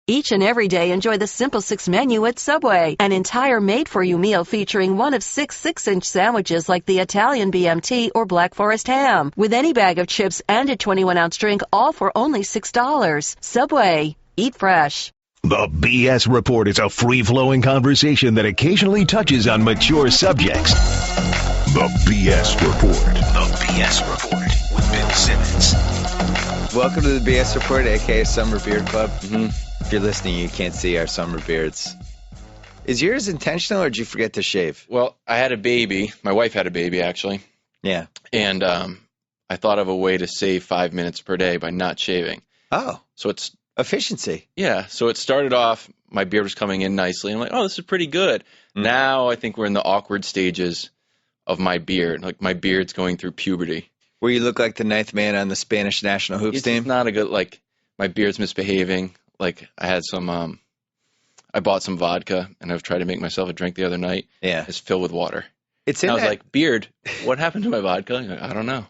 Each and every day, enjoy the Simple Six menu at Subway, an entire made-for-you meal featuring one of 6 inch sandwiches like the Italian BMT or Black Forest ham, with any bag of chips and a 21-ounce drink, all for only $6. Subway. Eat fresh. The BS Report is a free-flowing conversation that occasionally touches on mature subjects. The BS Report. The BS Report with Bill Simmons. Welcome to the BS Report, aka Summer Beard Club. If you're listening, you can't see our summer beards. Is yours intentional, or did you forget to shave? Well, I had a baby. My wife had a baby, actually. Yeah. And I thought of a way to save 5 minutes per day by not shaving. Oh. So it's efficiency. Yeah. So it started off, my beard was coming in nicely. I'm like, oh, this is pretty good. Now I think we're in the awkward stages of my beard. Like, my beard's going through puberty. Where you look like the ninth man on the Spanish national hoops team? It's not a good, like, my beard's misbehaving. Like, I had some, I bought some vodka, and I've tried to make myself a drink the other night. Yeah. It's filled with water. It's in I was like, beard, what happened to my vodka? I don't know.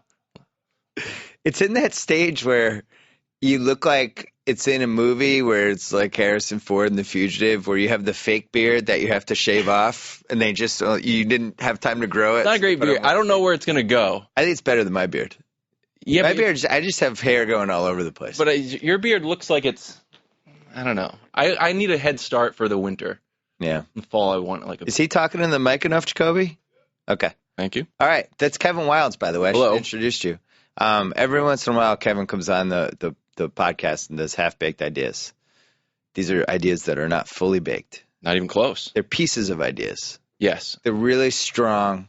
It's in that stage where you look like it's in a movie where it's like Harrison Ford in The Fugitive, where you have the fake beard that you have to shave off, and they just you didn't have time to grow it. It's not a great beard. I don't know where it's going to go. I think it's better than my beard. Yeah, my beard, I just have hair going all over the place. But your beard looks like it's, I don't know. I need a head start for the winter. Yeah. In the fall, I want like a... Is he talking in the mic enough, Jacoby? Okay. Thank you. All right. That's Kevin Wilds, by the way. Hello. I should introduce you. Every once in a while, Kevin comes on the podcast and does half-baked ideas. These are ideas that are not fully baked. Not even close. They're pieces of ideas. Yes. They're really strong,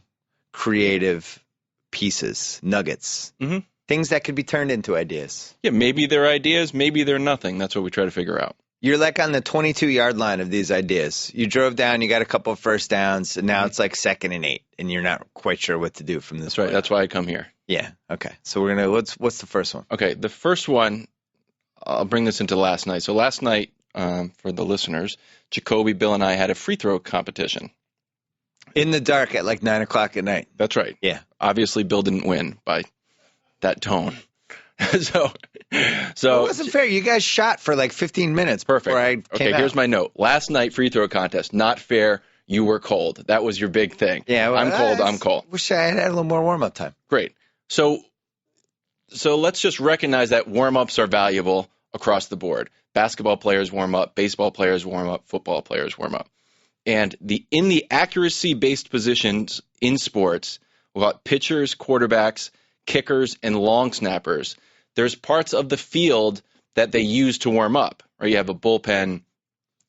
creative pieces, nuggets. Mm-hmm. Things that could be turned into ideas. Yeah, maybe they're ideas, maybe they're nothing. That's what we try to figure out. You're like on the 22-yard line of these ideas. You drove down, you got a couple of first downs, and now it's like 2nd and 8, and you're not quite sure what to do from this. That's right. That's why I come here. Yeah. Okay. So we're gonna. What's the first one? Okay. The first one, I'll bring this into last night. So last night, for the listeners, Jacoby, Bill, and I had a free throw competition. In the dark at like 9 o'clock at night. That's right. Yeah. Obviously, Bill didn't win by that tone. so it wasn't fair. You guys shot for like 15 minutes. Perfect. Okay, here's my note. Last night, free throw contest. Not fair. You were cold. That was your big thing. Yeah, well, I'm cold. Wish I had a little more warm-up time. Great. So let's just recognize that warm-ups are valuable across the board. Basketball players warm up, baseball players warm up, football players warm up. And in the accuracy-based positions in sports, we've got pitchers, quarterbacks, kickers, and long snappers. There's parts of the field that they use to warm up. Or you have a bullpen,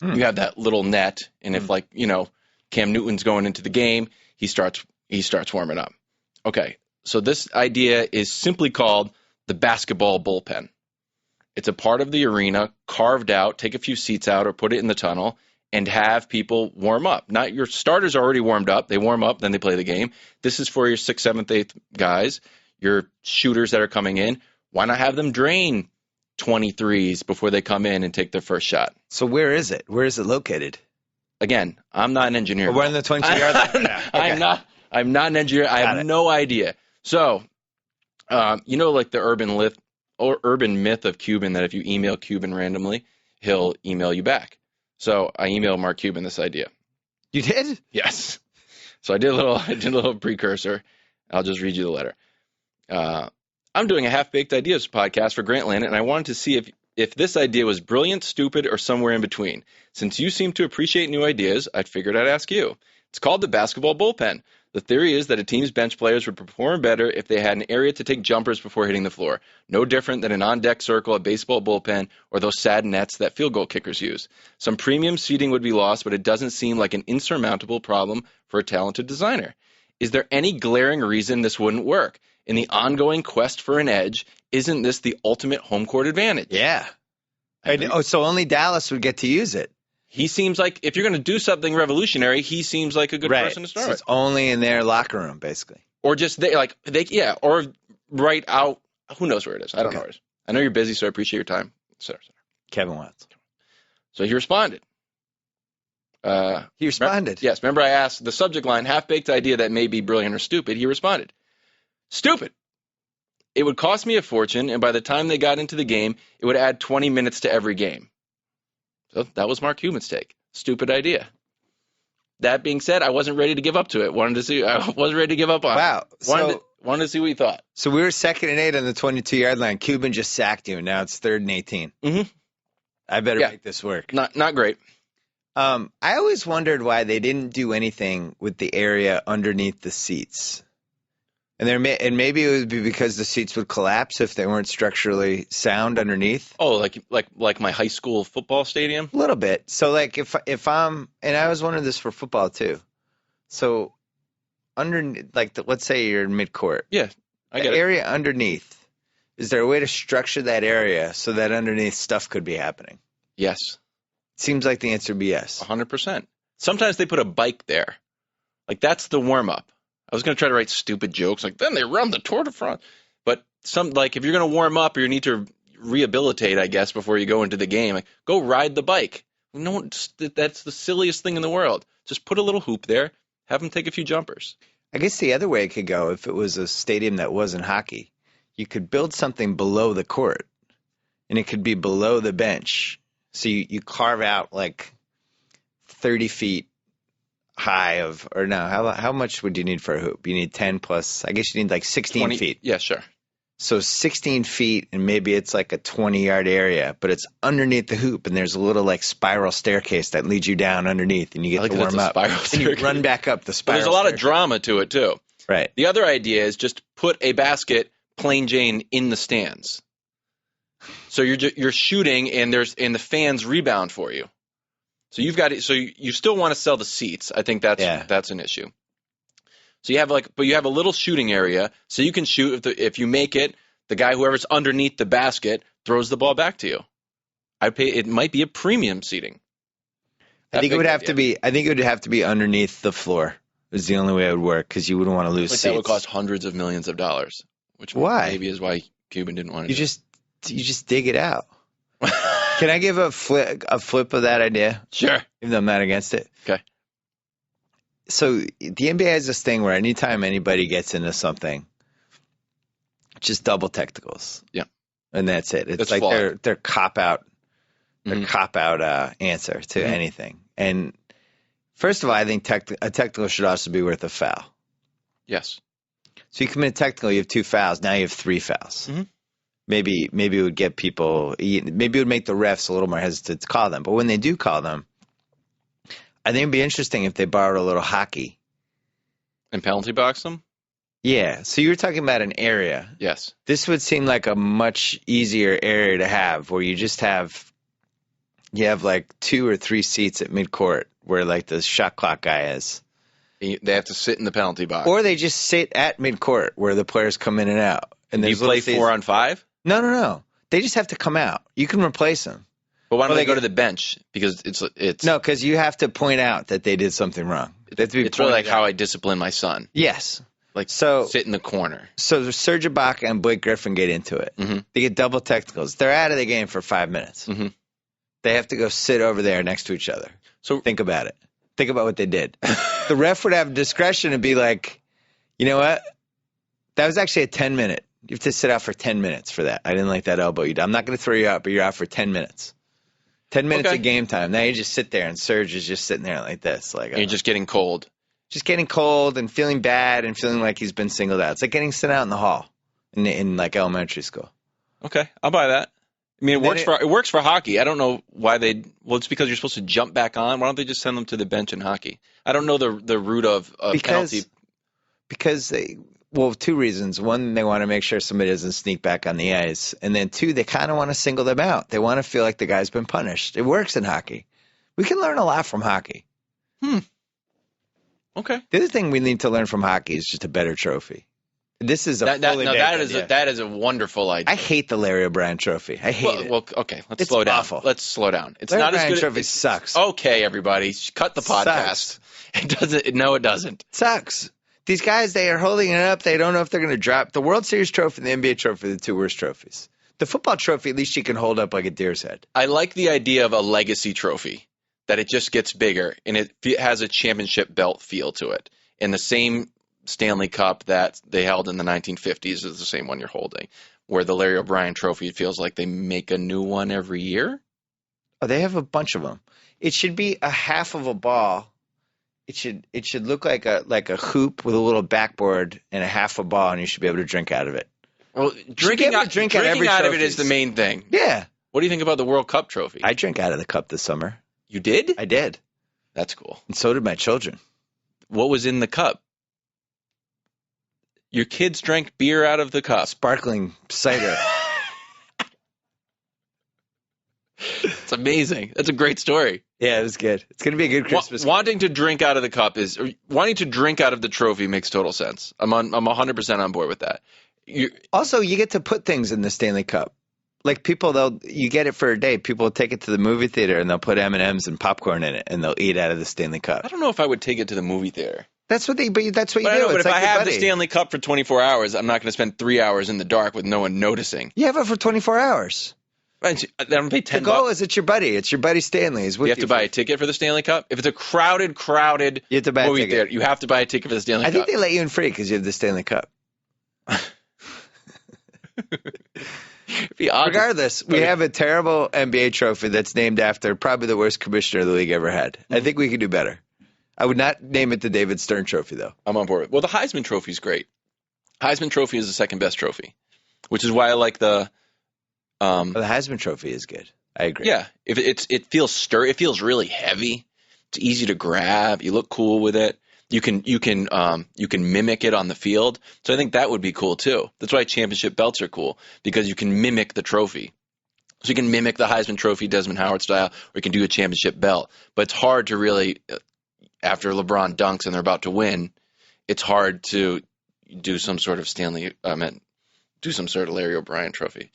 you have that little net, and if Cam Newton's going into the game, he starts warming up. Okay, so this idea is simply called the basketball bullpen. It's a part of the arena, carved out, take a few seats out or put it in the tunnel, and have people warm up. Not your starters are already warmed up. They warm up, then they play the game. This is for your 6th, 7th, 8th guys, your shooters that are coming in. Why not have them drain 23s before they come in and take their first shot? So where is it? Where is it located? Again, I'm not an engineer. We're in the 22-yard line. Okay. I'm not an engineer. I have no idea. So, like the urban myth of Cuban, that if you email Cuban randomly, he'll email you back. So I emailed Mark Cuban this idea. You did? Yes. So I did a little precursor. I'll just read you the letter. I'm doing a half-baked ideas podcast for Grantland, and I wanted to see if this idea was brilliant, stupid, or somewhere in between. Since you seem to appreciate new ideas, I figured I'd ask you. It's called the basketball bullpen. The theory is that a team's bench players would perform better if they had an area to take jumpers before hitting the floor. No different than an on-deck circle, a baseball bullpen, or those sad nets that field goal kickers use. Some premium seating would be lost, but it doesn't seem like an insurmountable problem for a talented designer. Is there any glaring reason this wouldn't work? In the ongoing quest for an edge, isn't this the ultimate home court advantage? Yeah. So only Dallas would get to use it. He seems like, if you're going to do something revolutionary, he seems like a good person to start so with. It's only in their locker room, basically. Or just, or right out, who knows where it is? I don't know where it is. I know you're busy, so I appreciate your time, et cetera, et cetera. Kevin Watts. So he responded. He responded? Yes. Remember I asked the subject line, half-baked idea that may be brilliant or stupid. He responded, stupid. It would cost me a fortune, and by the time they got into the game, it would add 20 minutes to every game. So that was Mark Cuban's take. Stupid idea. That being said, I wasn't ready to give up to it. I wasn't ready to give up on Wow. it. Wanted to see what you thought. So we were 2nd and 8 on the 22-yard line. Cuban just sacked you, and now it's 3rd and 18. Mm-hmm. I better make this work. Not great. I always wondered why they didn't do anything with the area underneath the seats. And maybe it would be because the seats would collapse if they weren't structurally sound underneath. Oh, like my high school football stadium? A little bit. So like if I'm, and I was wondering this for football too. So underneath, like let's say you're in midcourt. Yeah, I get the it. area underneath. Is there a way to structure that area so that underneath stuff could be happening? Yes. Seems like the answer would be yes. 100%. Sometimes they put a bike there. Like that's the warm up. I was going to try to write stupid jokes like, then they run the Tour de France. But if you're going to warm up or you need to rehabilitate, I guess, before you go into the game, like, go ride the bike. No, that's the silliest thing in the world. Just put a little hoop there, have them take a few jumpers. I guess the other way it could go, if it was a stadium that wasn't hockey, you could build something below the court, and it could be below the bench. So you carve out like 30 feet high how much would you need for a hoop? You need 10 plus, I guess you need like 16 20 feet. Yeah, sure. So 16 feet, and maybe it's like a 20-yard area, but it's underneath the hoop, and there's a little like spiral staircase that leads you down underneath, and you get to warm up. And you run back up the spiral. There's a lot of drama to it too. Right. The other idea is just put a basket plain Jane in the stands. So you're shooting, and the fans rebound for you. So you still want to sell the seats. I think that's an issue. So you have you have a little shooting area, so you can shoot if you make it. The guy, whoever's underneath the basket, throws the ball back to you. It might be a premium seating. I think it would have to be. I think it would have to be underneath the floor. Is the only way it would work because you wouldn't want to lose seats. That would cost hundreds of millions of dollars. Which maybe is why Cuban didn't want to. You just dig it out. Can I give a flip of that idea? Sure. Even though I'm not against it. Okay. So the NBA has this thing where anytime anybody gets into something, just double technicals. Yeah. And that's it. It's that's like flawed. their cop out answer to anything. And first of all, I think a technical should also be worth a foul. Yes. So you commit a technical, you have 2 fouls. Now you have 3 fouls. Mm-hmm. Maybe it would get people. Maybe it would make the refs a little more hesitant to call them. But when they do call them, I think it'd be interesting if they borrowed a little hockey and penalty box them. Yeah. So you were talking about an area. Yes. This would seem like a much easier area to have, where you have like 2 or 3 seats at midcourt where like the shot clock guy is. They have to sit in the penalty box, or they just sit at midcourt where the players come in and out. And you play 4-on-5. No. They just have to come out. You can replace them. But why don't they go to the bench? Because it's no, because you have to point out that they did something wrong. It's really like how I discipline my son. Yes. Like so, sit in the corner. So Serge Ibaka and Blake Griffin get into it. Mm-hmm. They get double technicals. They're out of the game for 5 minutes. Mm-hmm. They have to go sit over there next to each other. So think about it. Think about what they did. The ref would have discretion and be like, you know what? That was actually a 10-minute. You have to sit out for 10 minutes for that. I didn't like that elbow you did. I'm not going to throw you out, but you're out for 10 minutes. 10 minutes of game time. Now you just sit there, and Serge is just sitting there like this. Like, and you're just getting cold. Just getting cold and feeling bad and feeling like he's been singled out. It's like getting sent out in the hall in like elementary school. Okay, I'll buy that. I mean, it works for hockey. I don't know why it's because you're supposed to jump back on. Why don't they just send them to the bench in hockey? I don't know the root of penalty. Because they, 2 reasons. One, they want to make sure somebody doesn't sneak back on the ice. And then 2, they kind of want to single them out. They want to feel like the guy's been punished. It works in hockey. We can learn a lot from hockey. Okay. The other thing we need to learn from hockey is just a better trophy. This is that is a wonderful idea. I hate the Larry O'Brien trophy. I hate it. Well, okay, let's slow down. Awful. Let's slow down. It's Larry not O'Brien as good. Trophy sucks. Okay, everybody, cut the podcast. Sucks. It doesn't. No, it doesn't. Sucks. These guys, they are holding it up. They don't know if they're going to drop. The World Series trophy and the NBA trophy are the 2 worst trophies. The football trophy, at least you can hold up like a deer's head. I like the idea of a legacy trophy, that it just gets bigger and it has a championship belt feel to it. And the same Stanley Cup that they held in the 1950s is the same one you're holding, where the Larry O'Brien trophy, it feels like they make a new one every year. Oh, they have a bunch of them. It should be a half of a ball. It should look like a hoop with a little backboard and a half a ball, and you should be able to drink out of it. Well, drinking out of it is the main thing. Yeah. What do you think about the World Cup trophy? I drank out of the cup this summer. You did? I did. That's cool. And so did my children. What was in the cup? Your kids drank beer out of the cup. Sparkling cider. It's amazing. That's a great story. Yeah, it was good. It's going to be a good Christmas. Wanting to drink out of the cup wanting to drink out of the trophy makes total sense. I'm 100% on board with that. Also, you get to put things in the Stanley Cup. Like people, you get it for a day. People will take it to the movie theater and they'll put M&Ms and popcorn in it and they'll eat out of the Stanley Cup. I don't know if I would take it to the movie theater. That's what you do. But if I have the Stanley Cup for 24 hours, I'm not going to spend 3 hours in the dark with no one noticing. You have it for 24 hours. I don't pay $10. The goal is it's your buddy. It's your buddy Stanley. You have to buy a ticket for the Stanley Cup? If it's a crowded you have to buy movie a ticket. theater, you have to buy a ticket for the Stanley Cup. I think they let you in free because you have the Stanley Cup. Regardless, we have a terrible NBA trophy that's named after probably the worst commissioner the league ever had. I think we could do better. I would not name it the David Stern Trophy, though. I'm on board. Well, the Heisman Trophy is great. Heisman Trophy is the second best trophy, which is why I like the Heisman Trophy is good. I agree. Yeah, it feels it feels really heavy. It's easy to grab. You look cool with it. You can mimic it on the field. So I think that would be cool too. That's why championship belts are cool, because you can mimic the trophy. So you can mimic the Heisman Trophy Desmond Howard style, or you can do a championship belt. But it's hard to really, after LeBron dunks and they're about to win, it's hard to do some sort of do some sort of Larry O'Brien trophy.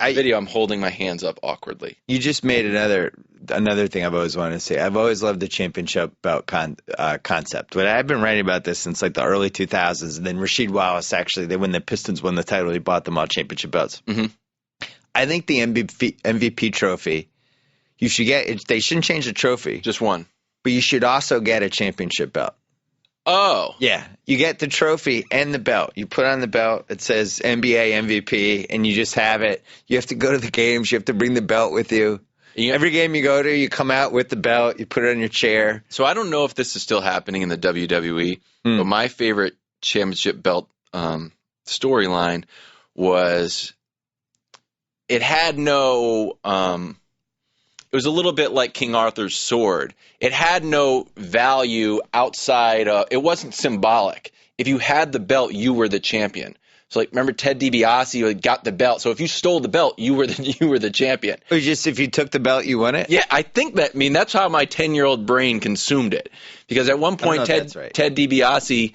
I'm holding my hands up awkwardly. You just made another thing I've always wanted to say. I've always loved the championship belt concept. But I've been writing about this since like the early 2000s. And then Rasheed Wallace, actually, when the Pistons won the title, he bought them all championship belts. Mm-hmm. I think the MVP trophy, they shouldn't change the trophy. Just one. But you should also get a championship belt. Oh. Yeah. You get the trophy and the belt. You put on the belt. It says NBA MVP, and you just have it. You have to go to the games. You have to bring the belt with you. Every game you go to, you come out with the belt. You put it on your chair. So I don't know if this is still happening in the WWE, but my favorite championship belt storyline was it had no it was a little bit like King Arthur's sword. It had no value outside of – it wasn't symbolic. If you had the belt, you were the champion. So, like, remember Ted DiBiase got the belt. So if you stole the belt, you were the champion. Or just if you took the belt, you won it? Yeah, I think that's how my 10-year-old brain consumed it. Because at one point, Ted DiBiase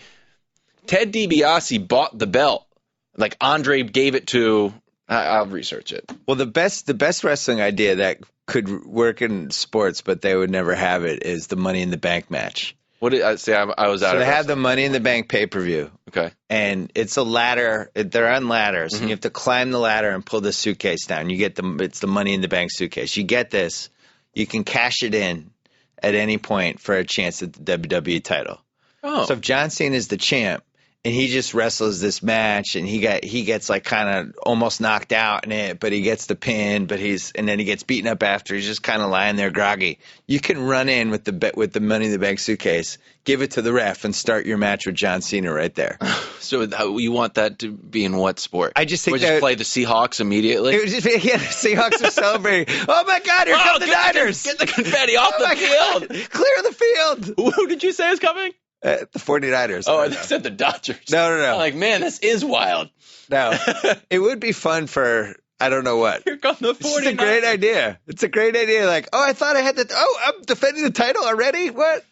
bought the belt. Like, Andre gave it to – I'll research it. Well, the best wrestling idea that could work in sports, but they would never have it, is the Money in the Bank match. What did I say? I was out. So of they have the Money in the Bank pay-per-view. Okay. And it's a ladder. They're on ladders, and you have to climb the ladder and pull the suitcase down. It's the Money in the Bank suitcase. You get this. You can cash it in at any point for a chance at the WWE title. Oh. So if John Cena is the champ, and he just wrestles this match, and he gets like kind of almost knocked out in it, but he gets the pin, and then he gets beaten up after. He's just kind of lying there groggy. You can run in with the Money in the Bank suitcase, give it to the ref, and start your match with John Cena right there. So you want that to be in what sport? I just think just play the Seahawks immediately. It was just, the Seahawks are celebrating. Oh my God! Here come the Niners! Get the confetti off the field! God. Clear the field! Who did you say is coming? The 49ers. Oh, I said the Dodgers. No. I'm like, man, this is wild. No. It would be fun for, I don't know what. Here come the 49ers. It's a great idea. It's a great idea. Like, I thought I had I'm defending the title already? What?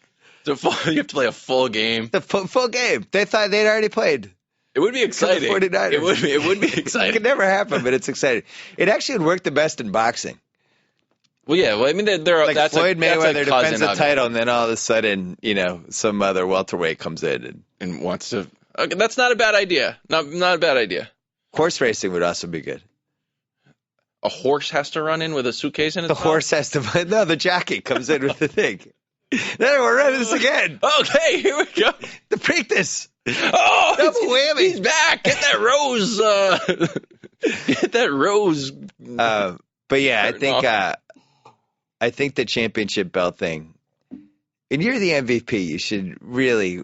You have to play a full game. The full game. They thought they'd already played. It would be exciting. The 49ers. It would be exciting. It could never happen, but it's exciting. It actually would work the best in boxing. Well, yeah. Well, I mean, like that's Floyd Mayweather defends the title, it. and then all of a sudden, some other welterweight comes in and wants to. Okay, that's not a bad idea. Not a bad idea. Horse racing would also be good. A horse has to run in with a suitcase in its mouth? Horse has to. No, the jockey comes in with the thing. Then we're running this again. Okay, here we go. The Preakness. Oh, double whammy. He's back. Get that rose. Get that rose. But yeah, I think I think the championship belt thing, and you're the MVP, you should really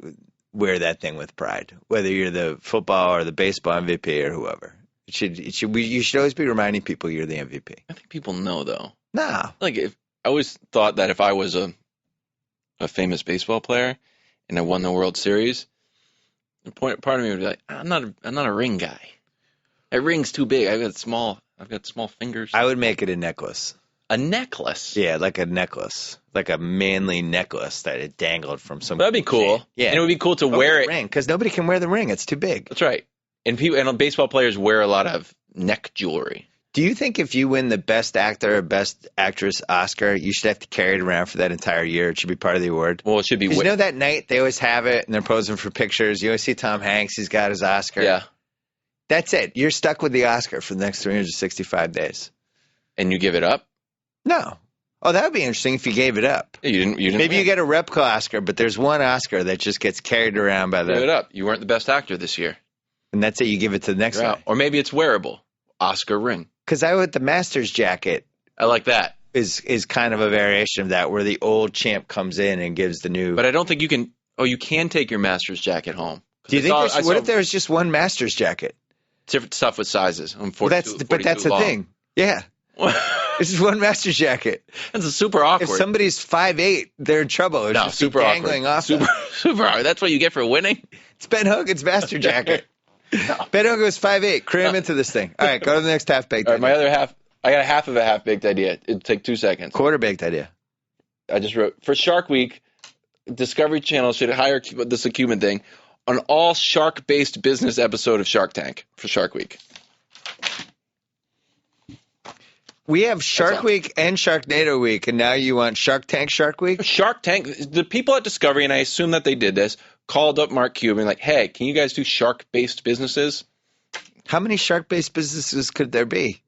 wear that thing with pride, whether you're the football or the baseball MVP or whoever. You should always be reminding people you're the MVP. I think people know, though. No. Like, I always thought that if I was a famous baseball player and I won the World Series, part of me would be like, I'm not a ring guy. That ring's too big. I've got small fingers. I would make it a necklace. A necklace? Yeah, like a necklace. Like a manly necklace that it dangled from some. That'd be cool. Yeah. And it would be cool to wear it. Because nobody can wear the ring. It's too big. That's right. And baseball players wear a lot of neck jewelry. Do you think if you win the Best Actor or Best Actress Oscar, you should have to carry it around for that entire year? It should be part of the award. Well, it should be. You know that night they always have it and they're posing for pictures. You always see Tom Hanks. He's got his Oscar. Yeah. That's it. You're stuck with the Oscar for the next 365 days. And you give it up? No. Oh, that would be interesting if you gave it up. Yeah, you didn't. Maybe you get a replica Oscar, but there's one Oscar that just gets carried around by the. Give it up. You weren't the best actor this year. And that's it. You give it to the next guy. Or maybe it's wearable. Oscar ring. Because I would the Masters jacket. I like that. Is kind of a variation of that, where the old champ comes in and gives the new. But I don't think you can. Oh, you can take your Masters jacket home. Do you think? What if there was just one Masters jacket? Different stuff with sizes. But that's the thing. Yeah. This is one Masters jacket. That's a super awkward. If somebody's 5'8", they're in trouble. It's just super dangling awkward. off. Super awkward. That's what you get for winning. It's Ben Hogan's Master jacket. No. Ben Hogan was 5'8". Cram into this thing. All right, go to the next half-baked idea. My other half, I got half of a half-baked idea. It'd take 2 seconds. Quarter-baked idea. I just wrote, for Shark Week, Discovery Channel should hire this acumen thing, an all shark-based business episode of Shark Tank for Shark Week. We have Shark Week and Sharknado Week, and now you want Shark Tank Shark Week? Shark Tank, the people at Discovery, and I assume that they did this, called up Mark Cuban like, hey, can you guys do shark-based businesses? How many shark-based businesses could there be?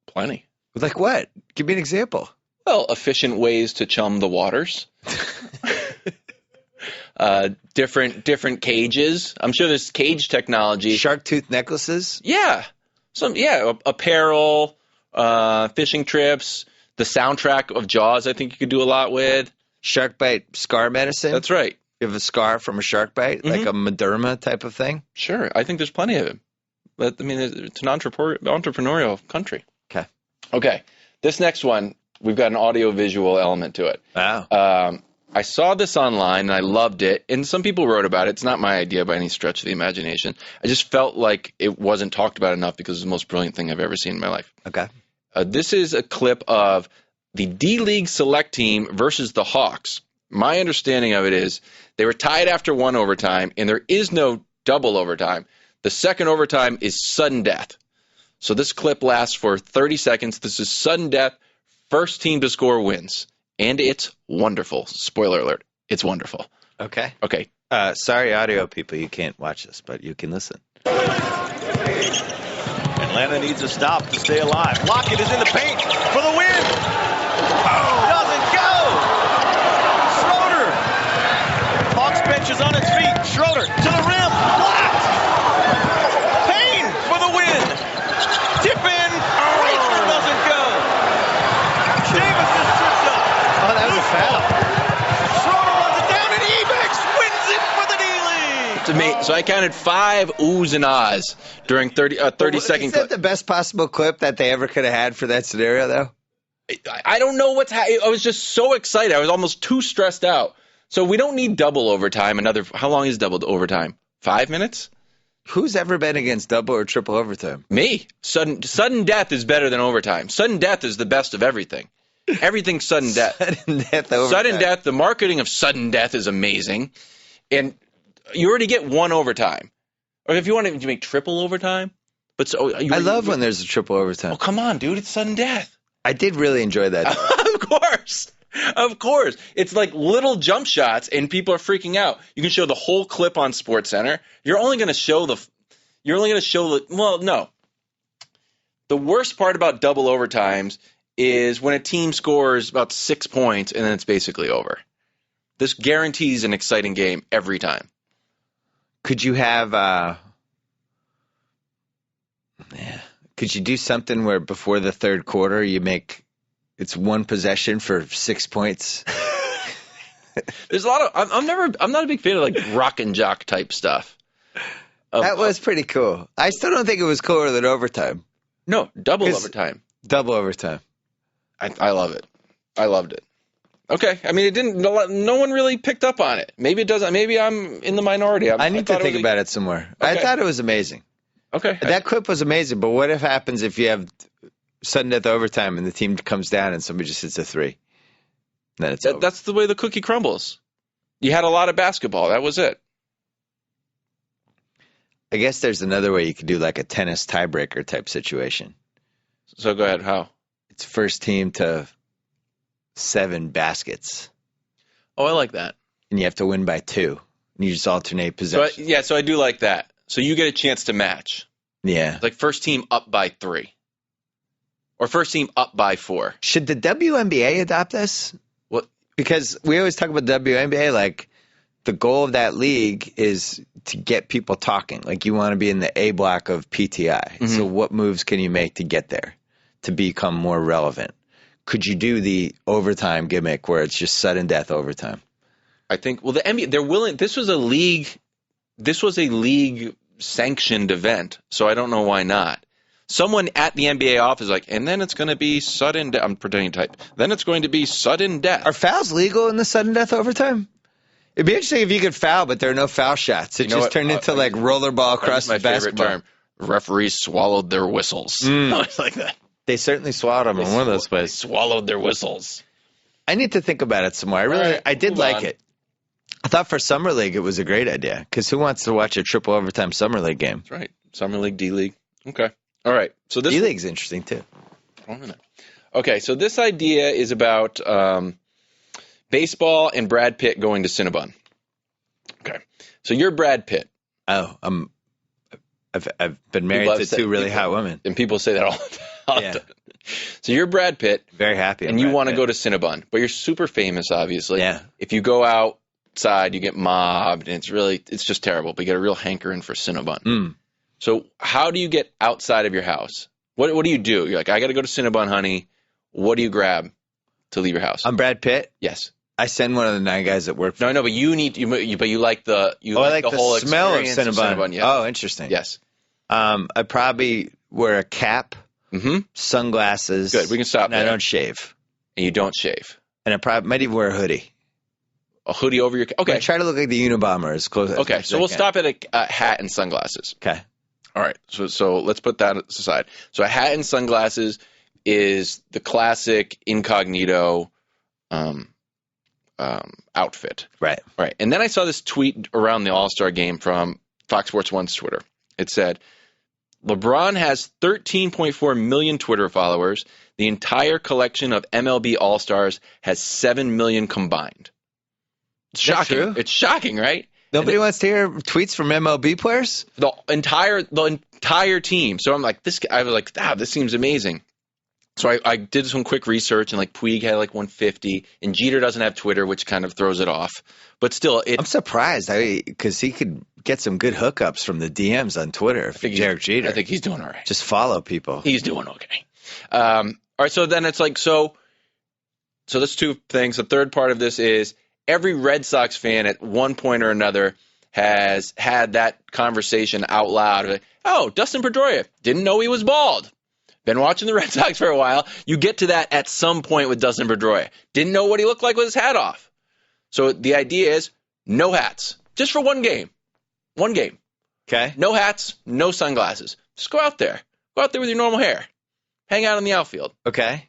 Plenty. Like what? Give me an example. Well, efficient ways to chum the waters. Different cages. I'm sure there's cage technology. Shark tooth necklaces? Yeah. Apparel, fishing trips, the soundtrack of Jaws I think you could do a lot with. Shark bite scar medicine? That's right. You have a scar from a shark bite? Mm-hmm. Like a Mederma type of thing? Sure. I think there's plenty of it. But, I mean, it's an entrepreneurial country. Okay. This next one, we've got an audio-visual element to it. Wow. I saw this online, and I loved it. And some people wrote about it. It's not my idea by any stretch of the imagination. I just felt like it wasn't talked about enough because it's the most brilliant thing I've ever seen in my life. Okay. This is a clip of the D-League Select Team versus the Hawks. My understanding of it is they were tied after one overtime, and there is no double overtime. The second overtime is sudden death. So this clip lasts for 30 seconds. This is sudden death. First team to score wins. And it's wonderful. Spoiler alert. It's wonderful. Okay. Okay. Sorry, audio people, you can't watch this, but you can listen. Atlanta needs a stop to stay alive. Lockett is in the paint for the win. Doesn't go. Schroeder. Hawks bench is on its feet. Schroeder to the rim. Blocked. Payne for the win. Tip in. Reichner doesn't go. Davis is tripped up. Oh, that was a foul. Schroeder runs it down and Ebex wins it for the D-League. To me, so I counted 5 oohs and ahs during 30-second clip. Is that the best possible clip that they ever could have had for that scenario, though? I don't know what's happening. I was just so excited. I was almost too stressed out. So we don't need double overtime. How long is double overtime? 5 minutes? Who's ever been against double or triple overtime? Me. Sudden death is better than overtime. Sudden death is the best of everything. Everything's sudden death. Sudden death overtime. Sudden death. The marketing of sudden death is amazing. And you already get one overtime. Or if you want to make triple overtime. But I love when there's a triple overtime. Oh, come on, dude. It's sudden death. I did really enjoy that. Of course. It's like little jump shots, and people are freaking out. You can show the whole clip on SportsCenter. You're only going to show well, no. The worst part about double overtimes is when a team scores about 6 points, and then it's basically over. This guarantees an exciting game every time. Could you have could you do something where before the third quarter you make it's one possession for 6 points. There's a lot of I'm not a big fan of like rock and jock type stuff. That was pretty cool. I still don't think it was cooler than overtime. No, double overtime. Double overtime. I love it. I loved it. Okay, I mean it didn't. No one really picked up on it. Maybe it doesn't. Maybe I'm in the minority. I need to think about it some more. Okay. I thought it was amazing. Okay, that clip was amazing. But what if happens if you have sudden death overtime and the team comes down and somebody just hits a three? Then it's over. That's the way the cookie crumbles. You had a lot of basketball. That was it. I guess there's another way you could do like a tennis tiebreaker type situation. So go ahead. How? It's first team to 7 baskets. Oh, I like that. And you have to win by 2. And you just alternate possessions. So I do like that. So you get a chance to match. Yeah. It's like first team up by 3. Or first team up by 4. Should the WNBA adopt this? What? Because we always talk about WNBA, like the goal of that league is to get people talking. Like you want to be in the A block of PTI. Mm-hmm. So what moves can you make to get there to become more relevant? Could you do the overtime gimmick where it's just sudden death overtime? I think, well, the NBA, they're willing. This was a league sanctioned event. So I don't know why not. Someone at the NBA office is like, and then it's going to be sudden death. I'm pretending to type. Then it's going to be sudden death. Are fouls legal in the sudden death overtime? It'd be interesting if you could foul, but there are no foul shots. It just turned into like rollerball across the basketball. Favorite term. Referees swallowed their whistles. It's like that. They certainly swallowed them in one of those places. They swallowed their whistles. I need to think about it some more. I did like it. I thought for Summer League it was a great idea because who wants to watch a triple overtime Summer League game? That's right. Summer League, D League. Okay. All right. So this D-League's interesting, too. Okay, so this idea is about baseball and Brad Pitt going to Cinnabon. Okay. So you're Brad Pitt. Oh, I've been married to 2 really hot women. And people say that all the time. Yeah. So you're Brad Pitt. Very happy. And you want to go to Cinnabon. But you're super famous, obviously. Yeah. If you go outside, you get mobbed, and it's just terrible. But you get a real hankering for Cinnabon. Mm. So how do you get outside of your house? What do you do? You're like, I got to go to Cinnabon, honey. What do you grab to leave your house? I'm Brad Pitt? Yes. I send one of the 9 guys that work for me. No, but you like the whole smell of Cinnabon. Yes. Oh, interesting. Yes. I probably wear a cap, sunglasses. Good. We can stop there. I don't shave. And you don't shave. And I probably might even wear a hoodie. A hoodie over your – okay. I try to look like the Unabomber as close as Okay, so we'll stop at a hat and sunglasses. Okay. All right, so let's put that aside. So a hat and sunglasses is the classic incognito outfit. Right. Right. And then I saw this tweet around the All-Star game from Fox Sports 1's Twitter. It said, LeBron has 13.4 million Twitter followers. The entire collection of MLB All-Stars has 7 million combined. It's shocking. True? It's shocking, right? Nobody wants to hear tweets from MLB players? The entire team. So I'm like, this seems amazing. So I did some quick research, and like Puig had like 150, and Jeter doesn't have Twitter, which kind of throws it off. But still, I'm surprised because he could get some good hookups from the DMs on Twitter. Derek Jeter. I think he's doing all right. Just follow people. He's doing okay. All right, so then it's like so there's 2 things. The third part of this is every Red Sox fan at one point or another has had that conversation out loud. Like, oh, Dustin Pedroia, didn't know he was bald. Been watching the Red Sox for a while. You get to that at some point with Dustin Pedroia. Didn't know what he looked like with his hat off. So the idea is no hats. Just for one game. One game. Okay. No hats, no sunglasses. Just go out there. Go out there with your normal hair. Hang out in the outfield. Okay.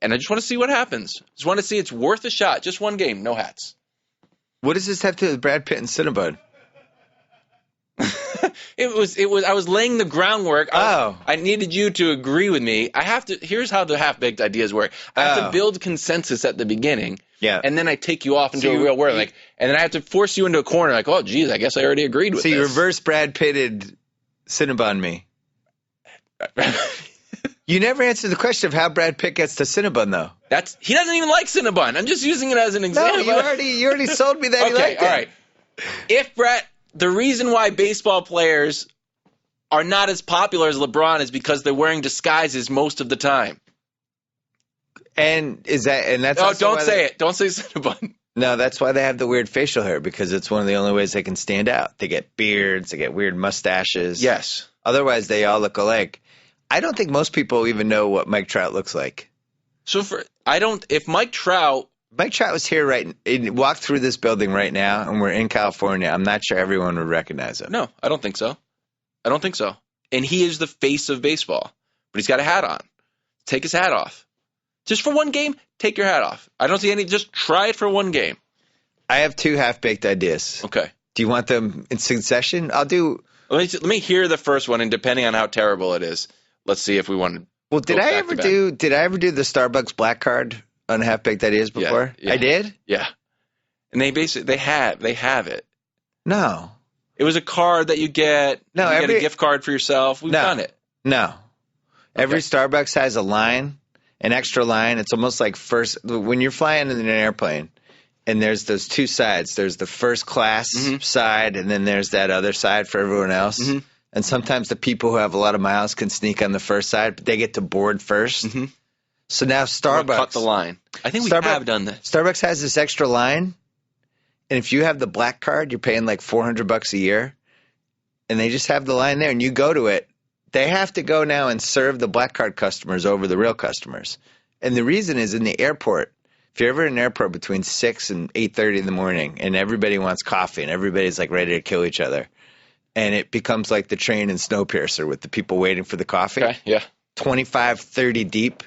And I just want to see what happens. Just want to see it's worth a shot. Just one game, no hats. What does this have to do with Brad Pitt and Cinnabon? It was. I was laying the groundwork. I needed you to agree with me. Here's how the half-baked ideas work. I have to build consensus at the beginning. Yeah. And then I take you off into a real world. And then I have to force you into a corner. Like, oh, geez, I guess I already agreed with this. So you reverse Brad Pitted Cinnabon me. You never answered the question of how Brad Pitt gets to Cinnabon, though. He doesn't even like Cinnabon. I'm just using it as an example. No, you already sold me that he liked it. All right. The reason why baseball players are not as popular as LeBron is because they're wearing disguises most of the time. And that's Oh, also don't why say it. Don't say Cinnabon. No, that's why they have the weird facial hair, because it's one of the only ways they can stand out. They get beards, they get weird mustaches. Yes. Otherwise, they all look alike. I don't think most people even know what Mike Trout looks like. So if Mike Trout was here walked through this building right now, and we're in California, I'm not sure everyone would recognize him. No, I don't think so. And he is the face of baseball, but he's got a hat on. Take his hat off. Just for one game, take your hat off. I don't see any. Just try it for one game. I have 2 half-baked ideas. Okay. Do you want them in succession? I'll do. Let me hear the first one, and depending on how terrible it is, let's see if we want to. Well, did I ever do the Starbucks black card on half-baked ideas before? Yeah. I did? Yeah. And they have it. No. It was a card that you get. No, you get a gift card for yourself. We've done it. No. Okay. Every Starbucks has a line, an extra line. It's almost like when you're flying in an airplane, and there's those 2 sides. There's the first class side, and then there's that other side for everyone else. Mm-hmm. And sometimes the people who have a lot of miles can sneak on the first side, but they get to board first. Mm-hmm. So now Starbucks cut the line. I think we have done this. Starbucks has this extra line, and if you have the black card, you're paying like $400 a year, and they just have the line there, and you go to it. They have to go now and serve the black card customers over the real customers. And the reason is in the airport, if you're ever in an airport between 6 and 8:30 in the morning and everybody wants coffee and everybody's like ready to kill each other, and it becomes like the train in Snowpiercer with the people waiting for the coffee. Okay, yeah. 25, 30 deep.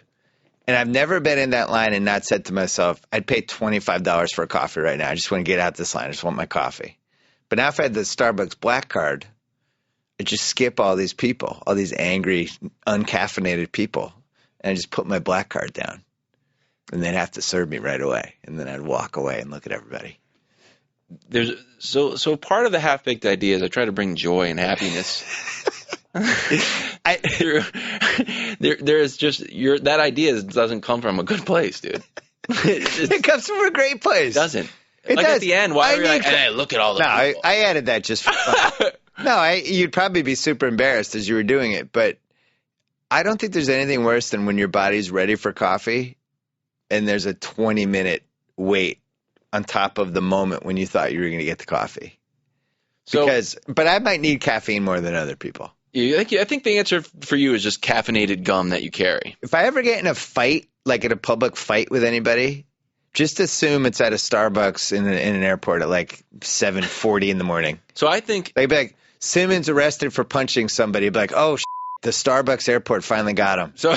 And I've never been in that line and not said to myself, I'd pay $25 for a coffee right now. I just want to get out this line. I just want my coffee. But now if I had the Starbucks black card, I just skip all these people, all these angry, uncaffeinated people, and I just put my black card down. And they'd have to serve me right away. And then I'd walk away and look at everybody. So part of the half-baked idea is I try to bring joy and happiness. There's just that idea doesn't come from a good place, dude. It comes from a great place. It doesn't. It like does. At the end, why are you like, hey, look at all the people. I added that just for fun. No, you'd probably be super embarrassed as you were doing it, but I don't think there's anything worse than when your body's ready for coffee and there's a 20-minute wait on top of the moment when you thought you were going to get the coffee. But I might need caffeine more than other people. I think the answer for you is just caffeinated gum that you carry. If I ever get in a fight, like at a public fight with anybody, just assume it's at a Starbucks in an airport at like 7:40 in the morning. So I think they'd be like, Simmons arrested for punching somebody. I'd be like, oh, the Starbucks airport finally got him. So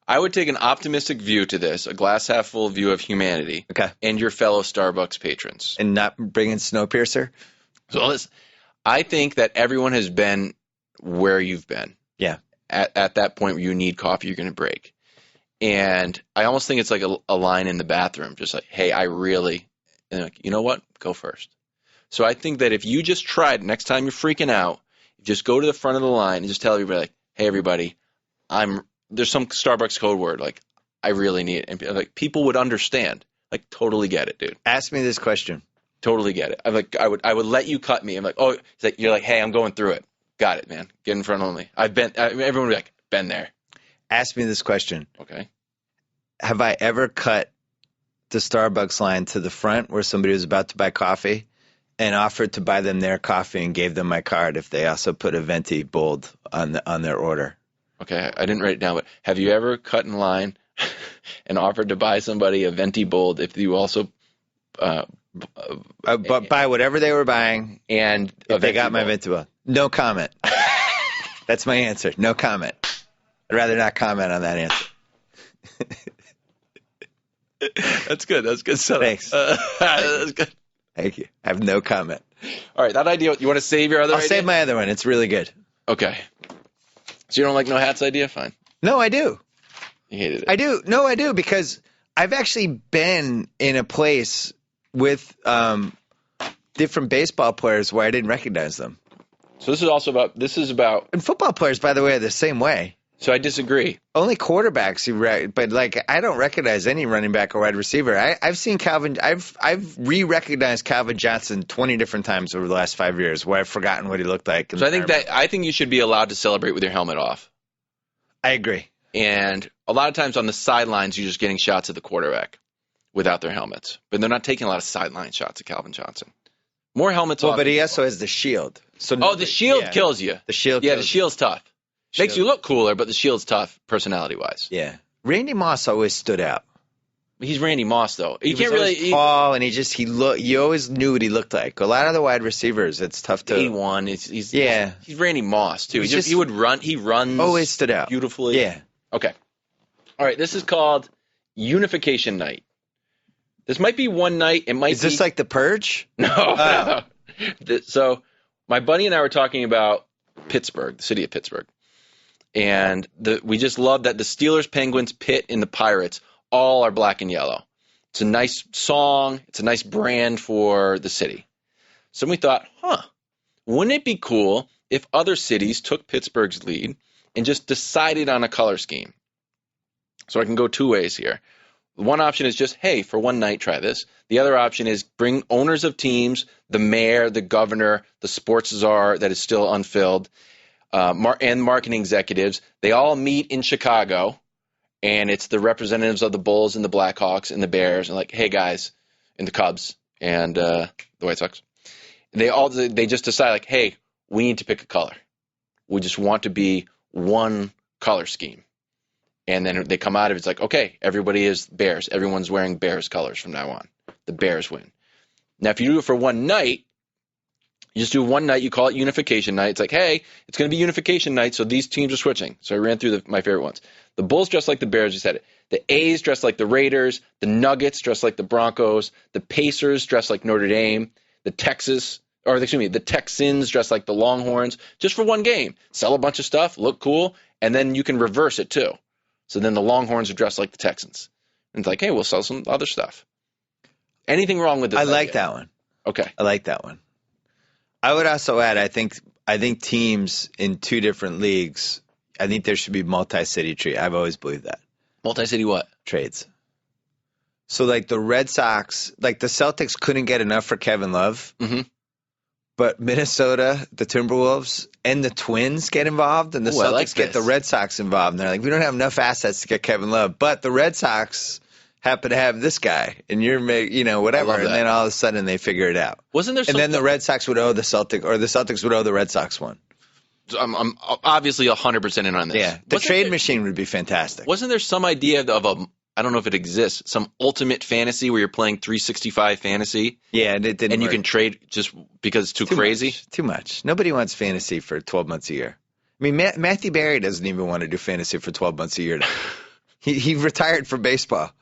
I would take an optimistic view to this, a glass half full view of humanity, and your fellow Starbucks patrons, and not bring in Snowpiercer. So I think that everyone has been where you've been. Yeah. At that point where you need coffee, you're going to break. And I almost think it's like a line in the bathroom, just like, hey, and like, you know what? Go first. So I think that if you just tried next time you're freaking out, just go to the front of the line and just tell everybody, like, hey, everybody, there's some Starbucks code word, like, I really need it. And like, people would understand. Like, totally get it, dude. Ask me this question. Totally get it. I would let you cut me. I'm like, oh, it's like, you're like, hey, I'm going through it. Got it, man. Get in front only. Everyone would be like, been there. Ask me this question. Okay. Have I ever cut the Starbucks line to the front where somebody was about to buy coffee and offered to buy them their coffee and gave them my card if they also put a venti bold on their order? Okay, I didn't write it down, but have you ever cut in line and offered to buy somebody a venti bold if you also buy whatever they were buying and if they got my venti bold? No comment. That's my answer. No comment. I'd rather not comment on that answer. That's good. That's good stuff. Thanks. That's good. Thank you. I have no comment. All right, that idea. You want to save your other idea? I'll save my other one. It's really good. Okay. So you don't like no hats idea? Fine. No, I do. You hated it. I do. No, I do, because I've actually been in a place with different baseball players where I didn't recognize them. So this is about. And football players, by the way, are the same way. So I disagree. Only quarterbacks, but like I don't recognize any running back or wide receiver. I've seen I've re-recognized Calvin Johnson 20 different times over the last 5 years where I've forgotten what he looked like. So I think you should be allowed to celebrate with your helmet off. I agree. And a lot of times on the sidelines, you're just getting shots at the quarterback without their helmets. But they're not taking a lot of sideline shots at Calvin Johnson. More helmets off. But he also has the shield. So the shield kills you. The shield. Yeah, the shield's tough. Makes you look cooler, but the shield's tough personality-wise. Yeah. Randy Moss always stood out. He's Randy Moss, though. He can't really tall, and you always knew what he looked like. A lot of the wide receivers, it's tough to. 81. He's Randy Moss too. He would run. He runs. Always stood out beautifully. Yeah. Okay. All right. This is called Unification Night. This might be one night. Is this like The Purge? No. Oh. So my buddy and I were talking about Pittsburgh, the city of Pittsburgh, and we just love that the Steelers, Penguins, Pitt, and the Pirates all are black and yellow. It's a nice song. It's a nice brand for the city. So we thought, wouldn't it be cool if other cities took Pittsburgh's lead and just decided on a color scheme? So I can go two ways here. One option is just, hey, for one night, try this. The other option is bring owners of teams, the mayor, the governor, the sports czar that is still unfilled, and marketing executives. They all meet in Chicago. And it's the representatives of the Bulls and the Blackhawks and the Bears and like, hey guys, and the Cubs and the White Sox. They just decide like, hey, we need to pick a color. We just want to be one color scheme. And then they come out of it, it's like, okay, everybody is Bears. Everyone's wearing Bears colors from now on. The Bears win. Now, if you do it for one night, you just do one night, you call it Unification Night. It's like, hey, it's going to be Unification Night, so these teams are switching. So I ran through my favorite ones. The Bulls dress like the Bears, you said it. The A's dress like the Raiders. The Nuggets dress like the Broncos. The Pacers dress like Notre Dame. The Texans dress like the Longhorns. Just for one game. Sell a bunch of stuff, look cool, and then you can reverse it too. So then the Longhorns are dressed like the Texans. And it's like, hey, we'll sell some other stuff. Anything wrong with this? I like that one. Okay. I like that one. I would also add, I think teams in two different leagues, I think there should be multi-city trade. I've always believed that. Multi-city what? Trades. So like the Red Sox, like the Celtics couldn't get enough for Kevin Love, but Minnesota, the Timberwolves, and the Twins get involved, and the Celtics get the Red Sox involved. And they're like, we don't have enough assets to get Kevin Love, but the Red Sox happen to have this guy, and whatever. And then all of a sudden they figure it out. Wasn't there? And then the Red Sox would owe the Celtics, or the Celtics would owe the Red Sox one. I'm obviously 100% in on this. Yeah, the trade machine would be fantastic. Wasn't there some idea of I don't know if it exists, some ultimate fantasy where you're playing 365 fantasy? Yeah, and it didn't And work. you can trade just because it's too crazy? Too much. Nobody wants fantasy for 12 months a year. I mean, Matthew Berry doesn't even want to do fantasy for 12 months a year now. He retired from baseball.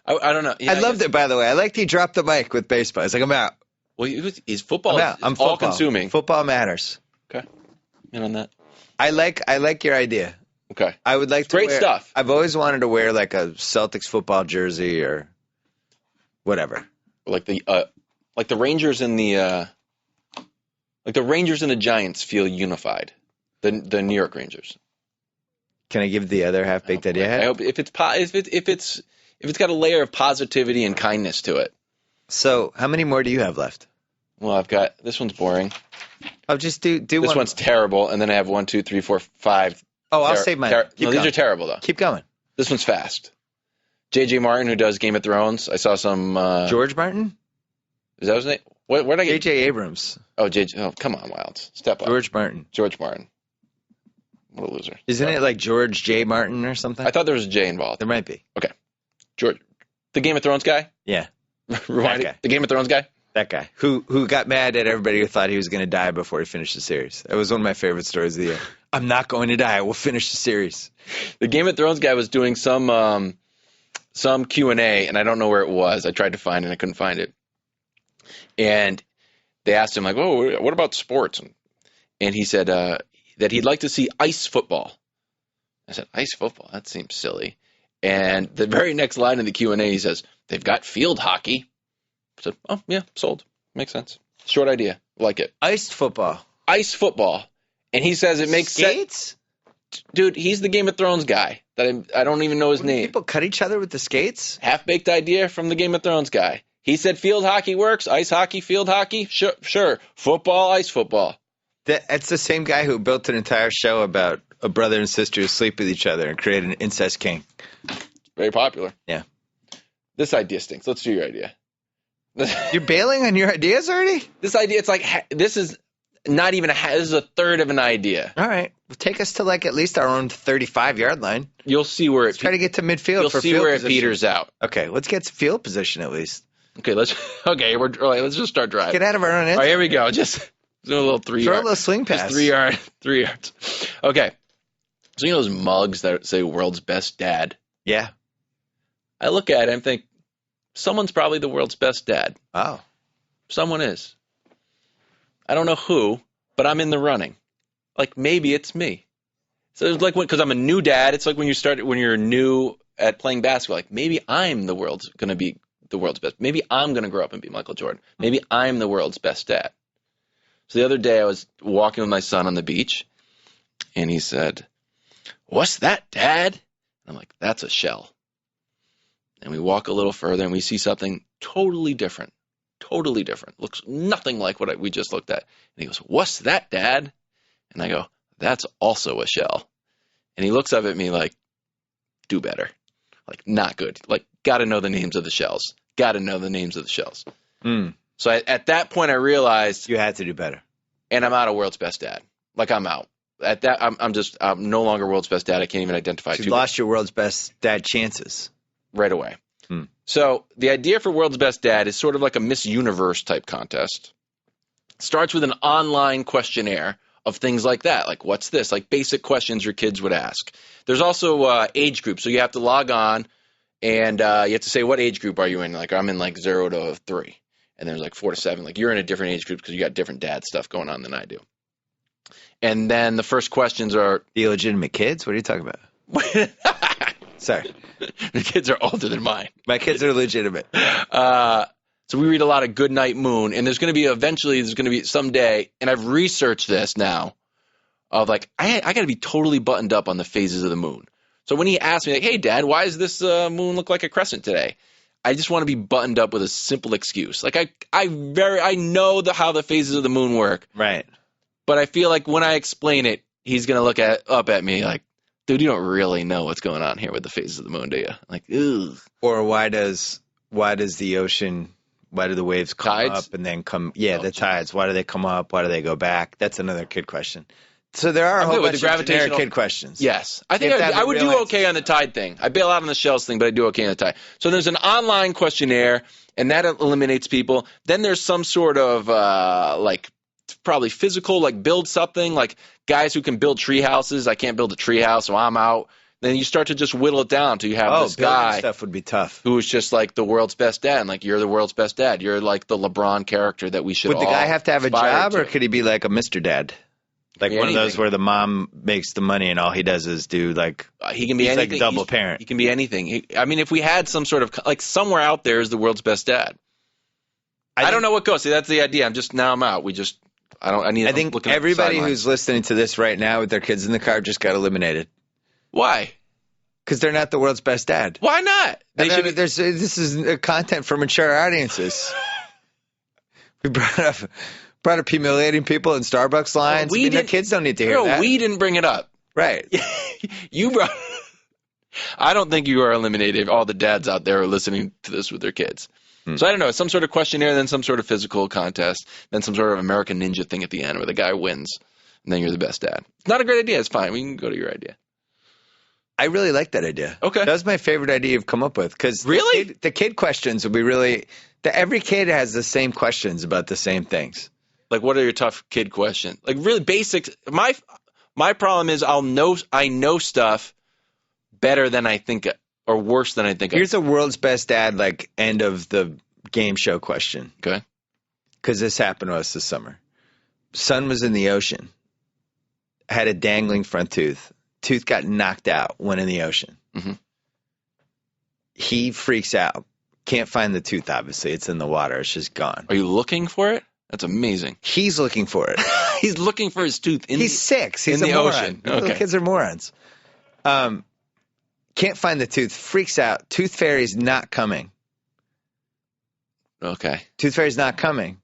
I don't know. Yeah, I loved it, by the way. I liked he dropped the mic with baseball. He's like, I'm out. Well, his football is all-consuming. Football matters. Okay. In on that. I like your idea. Okay. I would like to Great stuff. I've always wanted to wear like a Celtics football jersey or whatever. Like the Rangers and the Giants feel unified. The New York Rangers. Can I give the other half-baked idea? I hope if it's got a layer of positivity and kindness to it. So, how many more do you have left? Well, I've got this one's boring. I'll just do this one. One's terrible, and then I have 1, 2, 3, 4, 5. Oh, I'll save mine. These are terrible though. Keep going. This one's fast. J.J. Martin, who does Game of Thrones. I saw some. George Martin? Is that his name? Where did I get? J.J. Abrams. Oh, J.J. Oh, come on, Wilds. Step up. George Martin. What a loser. Isn't it like George J. Martin or something? I thought there was a J involved. There might be. Okay. George. The Game of Thrones guy? Yeah. The Game of Thrones guy? That guy. Who got mad at everybody who thought he was going to die before he finished the series. That was one of my favorite stories of the year. I'm not going to die. I will finish the series. The Game of Thrones guy was doing some Q&A, and I don't know where it was. I tried to find it, and I couldn't find it. And they asked him, like, oh, what about sports? And he said that he'd like to see ice football. I said, ice football? That seems silly. And the very next line in the Q&A, he says, they've got field hockey. I said, oh, yeah, sold. Makes sense. Short idea. Like it. Iced football. Ice football. And he says it makes sense. Dude, he's the Game of Thrones guy. That I don't even know his name. People cut each other with the skates? Half-baked idea from the Game of Thrones guy. He said field hockey works. Ice hockey, field hockey. Sure. Football, ice football. That's the same guy who built an entire show about a brother and sister who sleep with each other and create an incest king. Very popular. Yeah. This idea stinks. Let's do your idea. You're bailing on your ideas already? This idea, it's like, this is not even this is a third of an idea. All right. Well, take us to like at least our own 35-yard line. You'll see where Let's try to get to midfield You'll for see field where position. it peters out. Okay, let's get to field position at least. Okay, let's just start driving. Get out of our own end. All right, here we go. Just do a little 3 Throw yard. a little swing pass. Just 3 yards. Okay. So you know those mugs that say world's best dad? Yeah. I look at it and think, someone's probably the world's best dad. Oh. Someone is. I don't know who, but I'm in the running. Like, maybe it's me. So it's like, because I'm a new dad, it's like when you're new at playing basketball, like maybe I'm going to be the world's best. Maybe I'm going to grow up and be Michael Jordan. Maybe I'm the world's best dad. So the other day I was walking with my son on the beach, and he said, "What's that, Dad?" And I'm like, "That's a shell." And we walk a little further, and we see something totally different. Totally different. Looks nothing like what we just looked at. And he goes, "What's that, Dad?" And I go, "That's also a shell." And he looks up at me like, "Do better." Like, not good. Like, got to know the names of the shells. Got to know the names of the shells. So at that point, I realized You had to do better. and I'm out of world's best dad. Like, I'm out. At that, I'm no longer world's best dad. I can't even identify. You lost your world's best dad chances. Right away. So the idea for world's best dad is sort of like a Miss Universe type contest. Starts with an online questionnaire of things like that. Like, what's this? Like basic questions your kids would ask. There's also age groups. So you have to log on and you have to say, what age group are you in? Like, I'm in like 0 to 3. And there's like 4 to 7. Like, you're in a different age group because you got different dad stuff going on than I do. And then the first questions are The illegitimate kids? What are you talking about? Sorry. the kids are older than mine. My kids are legitimate. So we read a lot of Goodnight Moon, and there's going to be someday, and I've researched this now, of like, I got to be totally buttoned up on the phases of the moon. So when he asked me, like, "Hey, Dad, why does this moon look like a crescent today?" I just want to be buttoned up with a simple excuse. Like, I know how the phases of the moon work. Right. But I feel like when I explain it, he's going to look up at me like, "Dude, you don't really know what's going on here with the phases of the moon, do you?" Like, ugh. Or why does the ocean, why do the waves come Tides? up and then come? Yeah, the tides. Why do they come up? Why do they go back? That's another kid question. So there are a whole bunch of generic kid questions. Yes. I think I would do okay on the tide thing. I bail out on the shells thing, but I do okay on the tide. So there's an online questionnaire, and that eliminates people. Then there's some sort of like probably physical, like build something, like guys who can build tree houses. I can't build a tree house, so I'm out. Then you start to just whittle it down till you have this guy stuff would be tough. who is just like the world's best dad. And like, you're the world's best dad. You're like the LeBron character that we should Would the all guy have to have a aspire job, to. or could he be like a Mr. Dad? Like Be one of those anything. where the mom makes the money and all he does is do like He can be he's anything. like double parent. He can be anything. I mean, if we had some sort of like somewhere out there is the world's best dad. I don't know what goes. See, that's the idea. I'm out. I think everybody who's listening to this right now with their kids in the car just got eliminated Why? because they're not the world's best dad. Why not? This is content for mature audiences. We brought up humiliating people in Starbucks lines. Their kids don't need to hear that. We didn't bring it up. Right. You brought. I don't think you are eliminated if all the dads out there are listening to this with their kids. So I don't know. Some sort of questionnaire, then some sort of physical contest, then some sort of American Ninja thing at the end where the guy wins, and then you're the best dad. It's not a great idea. It's fine. We can go to your idea. I really like that idea. Okay. That was my favorite idea you've come up with. Because Really? the kid questions would be really every kid has the same questions about the same things. Like, what are your tough kid questions? Like, really basic. My problem is I know stuff better than I think, or worse than I think. Here's a world's best dad, like, end of the game show question. Okay. Because this happened to us this summer. Son was in the ocean, had a dangling front tooth. Tooth got knocked out, went in the ocean. Mm-hmm. He freaks out. Can't find the tooth, obviously. It's in the water. It's just gone. Are you looking for it? That's amazing. He's looking for it. He's looking for his tooth. He's 6. He's in a the moron. ocean. Little Okay. kids are morons. Can't find the tooth. Freaks out. Tooth fairy's not coming. Okay. Tooth fairy's not coming.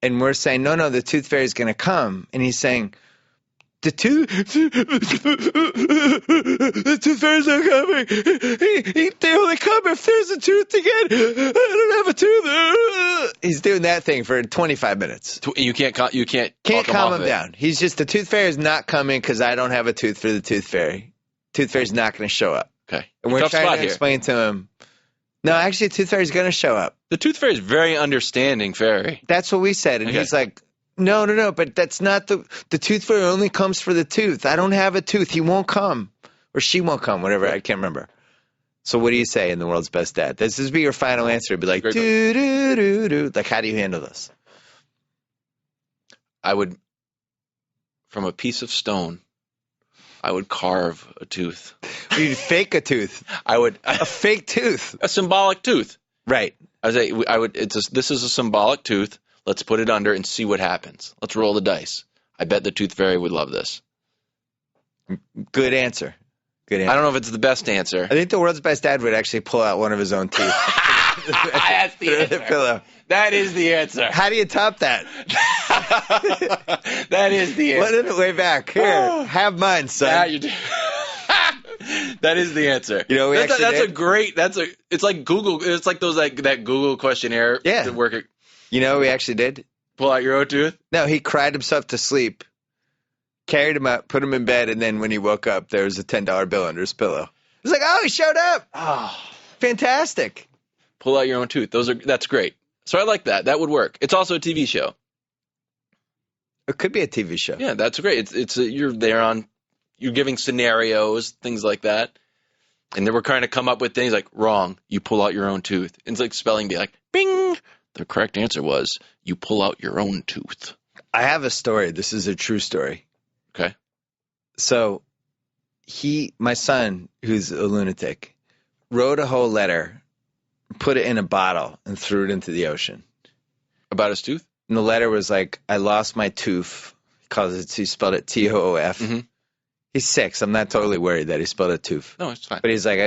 And we're saying, no, the tooth fairy's going to come. And he's saying, the tooth fairy's not coming. They only come if there's a tooth again. I don't have a tooth. He's doing that thing for 25 minutes. You can't talk Calm him down. He's just, the tooth fairy's not coming because I don't have a tooth for the tooth fairy. Tooth fairy's not going to show up. Okay. And we're Tough trying spot to explain to him, no, actually, tooth fairy's going to show up. The tooth fairy is very understanding fairy. That's what we said. And Okay. he's like, no, but that's not the tooth fairy only comes for the tooth. I don't have a tooth. He won't come. Or she won't come, whatever. I can't remember. So what do you say in The World's Best Dad? This is be your final answer. It'd be like, do. Like, how do you handle this? I would, from a piece of stone, I would carve a tooth. You'd fake a tooth. A fake tooth. A symbolic tooth. Right. This is a symbolic tooth. Let's put it under and see what happens. Let's roll the dice. I bet the tooth fairy would love this. Good answer. I don't know if it's the best answer. I think The World's Best Dad would actually pull out one of his own teeth. That's the answer. Pillow. That is the answer. How do you top that? That is the answer. What is it way back? Here, have mine, son. Yeah, you do. That is the answer. You know, it's like Google. It's like those that Google questionnaire. Yeah. To work. You know what we actually did? Pull out your own tooth. No, he cried himself to sleep, carried him up, put him in bed, and then when he woke up, there was a $10 bill under his pillow. It was like, oh, he showed up. Oh, fantastic. Pull out your own tooth. That's great. So I like that. That would work. It's also a TV show. It could be a TV show. Yeah, that's great. You're giving scenarios, things like that. And then we're trying to come up with things like, wrong, you pull out your own tooth. And it's like spelling bee, like, bing. The correct answer was, you pull out your own tooth. I have a story. This is a true story. Okay. So my son, who's a lunatic, wrote a whole letter, put it in a bottle, and threw it into the ocean. About his tooth? And the letter was like, I lost my tooth. He spelled it T-O-O-F. Mm-hmm. He's 6. I'm not totally worried that he spelled a tooth. No, it's fine. But he's like,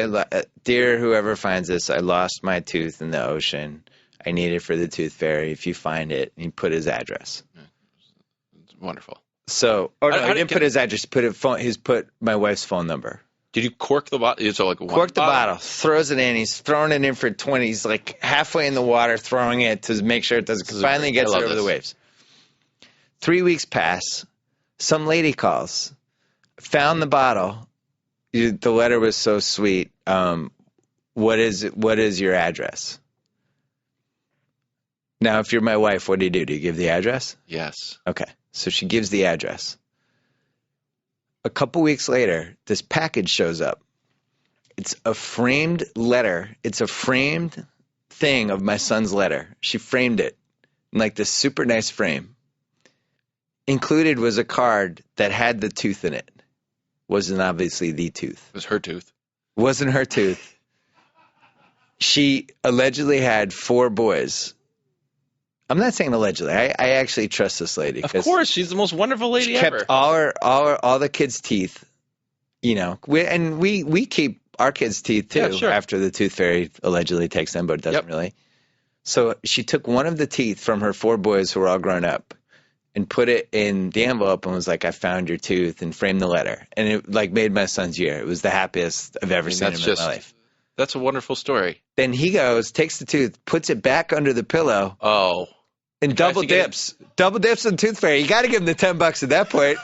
dear whoever finds this, I lost my tooth in the ocean. I need it for the tooth fairy. If you find it, and he put his address. It's wonderful. So, he didn't put his address. He's put my wife's phone number. Did you cork the bottle? So Cork the bottle, throws it in. He's throwing it in for 20. He's like halfway in the water, throwing it to make sure it doesn't. Finally gets it over the waves. 3 weeks pass. Some lady calls. Found the bottle. The letter was so sweet. What is your address? Now, if you're my wife, what do? Do you give the address? Yes. Okay. So she gives the address. A couple weeks later, this package shows up. It's a framed letter. It's a framed thing of my son's letter. She framed it in like this super nice frame. Included was a card that had the tooth in it. Wasn't obviously the tooth. It was her tooth. Wasn't her tooth. She allegedly had 4 boys. I'm not saying allegedly. I actually trust this lady. Of course, she's the most wonderful lady ever. Kept all the kids' teeth, you know. We keep our kids' teeth too. Yeah, sure. After the tooth fairy allegedly takes them, but it doesn't really. So she took one of the teeth from her 4 boys who were all grown up, and put it in the envelope and was like, "I found your tooth," and framed the letter, and it like made my son's year. It was the happiest I've ever seen him in my life. That's a wonderful story. Then he goes, takes the tooth, puts it back under the pillow. Oh. And double dips on Tooth Fairy. You got to give him the $10 at that point.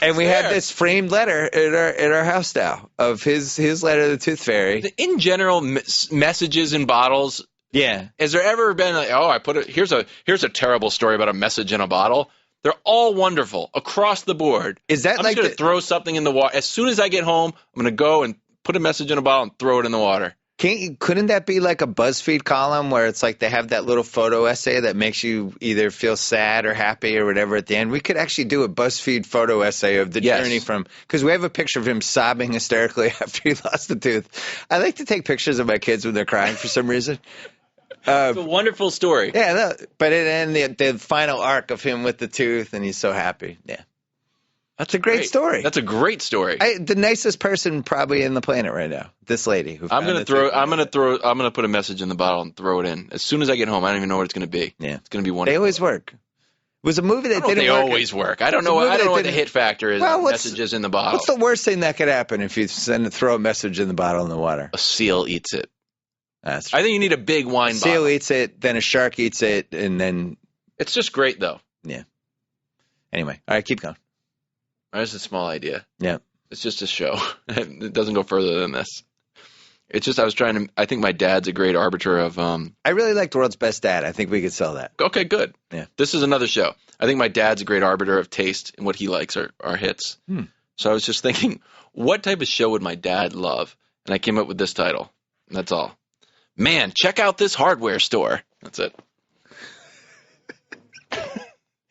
And we have this framed letter in our house now of his letter to the Tooth Fairy. In general, messages in bottles. Yeah. Has there ever been like, oh, I put it here's a terrible story about a message in a bottle? They're all wonderful across the board. Is that I'm like just going to throw something in the water as soon as I get home? I'm going to go and put a message in a bottle and throw it in the water. Couldn't that be like a BuzzFeed column where it's like they have that little photo essay that makes you either feel sad or happy or whatever at the end? We could actually do a BuzzFeed photo essay of the journey from – because we have a picture of him sobbing hysterically after he lost the tooth. I like to take pictures of my kids when they're crying for some reason. It's a wonderful story. Yeah, no, but then the final arc of him with the tooth and he's so happy. Yeah. That's a great story. That's a great story. The nicest person probably in the planet right now. This lady. I'm gonna put a message in the bottle and throw it in as soon as I get home. I don't even know what it's gonna be. Yeah, it's gonna be wonderful. They always work. was a movie that I don't know if didn't they work. always work. I don't It's a know. movie I don't know that what the didn't- hit factor is. Well, on what's- messages in the bottle. What's the worst thing that could happen if you throw a message in the bottle in the water? A seal eats it. That's I think you need a big wine seal bottle. eats it, then a shark eats it, and then It's just great, though. anyway. All right, keep going. That's a small idea. Yeah. It's just a show. It doesn't go further than this. It's just I think my dad's a great arbiter of I really liked World's Best Dad. I think we could sell that. Okay, good. Yeah. This is another show. I think my dad's a great arbiter of taste, and what he likes are hits. So I was just thinking, what type of show would my dad love? And I came up with this title. And that's all. Man, check out this hardware store. That's it.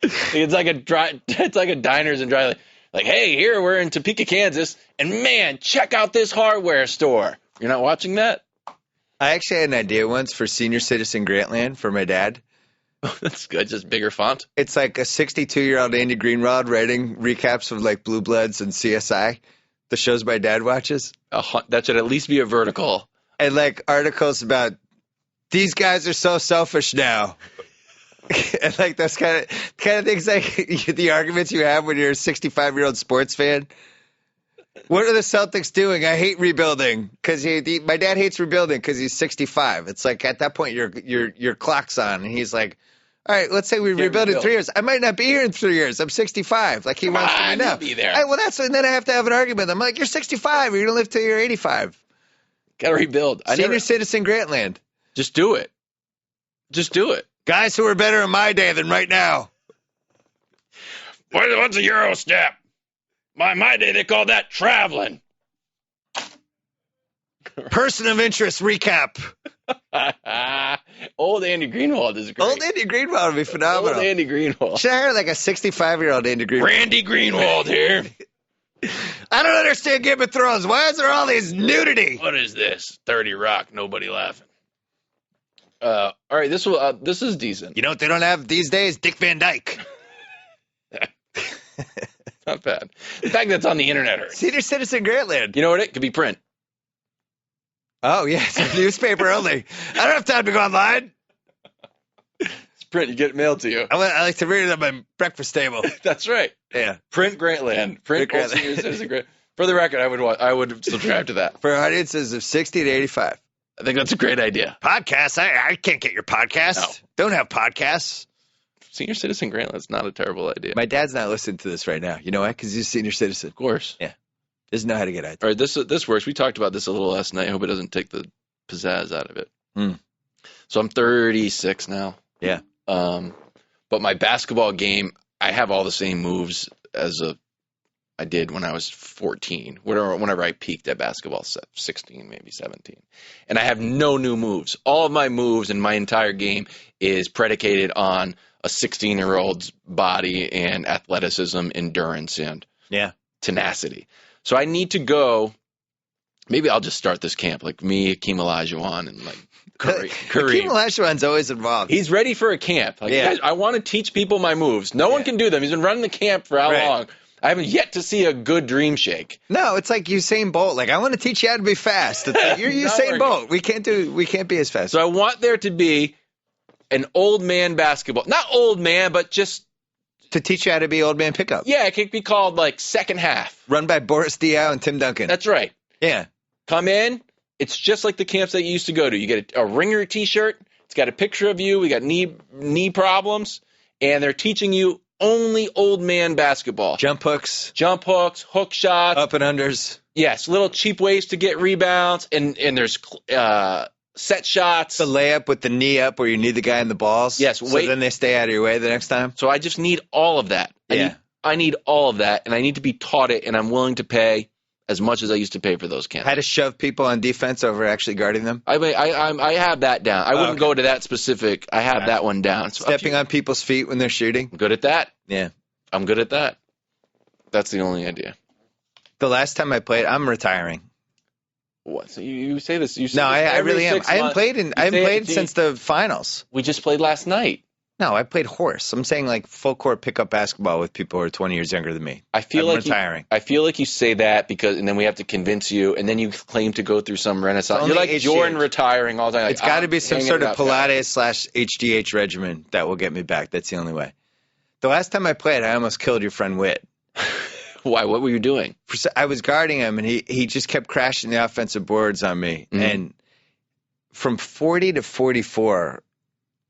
It's like a diners and dry. Like, hey, here we're in Topeka, Kansas, and man, check out this hardware store. You're not watching that? I actually had an idea once for Senior Citizen Grantland for my dad. That's good. Just bigger font. It's like a 62-year-old Andy Greenwald writing recaps of like Blue Bloods and CSI, the shows my dad watches. That should at least be a vertical. And like articles about these guys are so selfish now. And like those kind of things, like the arguments you have when you're a 65-year-old sports fan. What are the Celtics doing? I hate rebuilding because my dad hates rebuilding because he's 65. It's like at that point your clock's on, and he's like, all right, let's say we rebuild in 3 years. I might not be here in 3 years. I'm 65. Like he wants to be now. You'll be there. All right, well, and then I have to have an argument. I'm like, you're 65. You're gonna live till you're 85. Gotta rebuild. Senior Citizen Grantland. Just do it. Just do it. Guys who were better in my day than right now. What's a Euro step? My day they called that traveling. Person of interest recap. Old Andy Greenwald is great. Old Andy Greenwald would be phenomenal. Old Andy Greenwald. Should I hire like a 65-year-old Andy Greenwald? Randy Greenwald here. I don't understand Game of Thrones. Why is there all these nudity? What is this? 30 Rock. Nobody laughing. All right, this is decent. You know what they don't have these days? Dick Van Dyke. Not bad. The fact that it's on the internet hurts. Senior Citizen Grantland. You know what? It could be print. Oh, yeah, it's a newspaper only. I don't have time to go online. It's print. You get it mailed to you. I like to read it on my breakfast table. That's right. Yeah. Print Grantland. Print Grantland. Senior Citizen Grant. For the record, I would subscribe to that. For audiences of 60 to 85. I think that's a great idea. Podcasts? I can't get your podcast. No. Don't have podcasts. Senior Citizen Grantland's not a terrible idea. My dad's not listening to this right now. You know why? Because he's a senior citizen. Of course. Doesn't know how to get out. All right, this works. We talked about this a little last night. I hope it doesn't take the pizzazz out of it. So I'm 36 now. Yeah. But my basketball game, I have all the same moves as I did when I was 14, whenever I peaked at basketball, 16, maybe 17. And I have no new moves. All of my moves in my entire game is predicated on a 16-year-old's body and athleticism, endurance, and tenacity. So I need to go. Maybe I'll just start this camp, like me, Akeem Olajuwon, and like Kareem. Akeem Olajuwon's always involved. He's ready for a camp. Like, guys, I want to teach people my moves. No one can do them. He's been running the camp for how long? I haven't yet to see a good dream shake. No, it's like Usain Bolt. Like, I want to teach you how to be fast. It's like, you're Usain Bolt. We can't be as fast. So I want there to be an old man basketball. Not old man, but just to teach you how to be old man pickup. Yeah, it could be called like second half. Run by Boris Diaw and Tim Duncan. That's right. Yeah. Come in. It's just like the camps that you used to go to. You get a Ringer T-shirt. It's got a picture of you. We got knee problems, and they're teaching you only old man basketball. Jump hooks, hook shots, up and unders. Yes, little cheap ways to get rebounds, and there's set shots. The layup with the knee up where you need the guy in the balls. Yes, so then they stay out of your way the next time. So I just need all of that. I need all of that, and I need to be taught it, and I'm willing to pay as much as I used to pay for those camps. How to shove people on defense over actually guarding them? I have that down. I wouldn't go to that specific. I have that one down. So stepping on people's feet when they're shooting? I'm good at that. Yeah. I'm good at that. That's the only idea. The last time I played, I'm retiring. What? So you say this? No, I really am. I haven't played since the finals. We just played last night. No, I played horse. I'm saying like full court pickup basketball with people who are 20 years younger than me. I'm retiring. I feel like you say that and then we have to convince you, and then you claim to go through some renaissance. You're like Jordan retiring all the time. Like, it's got to be some sort of Pilates / HGH regimen that will get me back. That's the only way. The last time I played, I almost killed your friend Whit. Why? What were you doing? I was guarding him, and he just kept crashing the offensive boards on me. Mm-hmm. And from 40 to 44,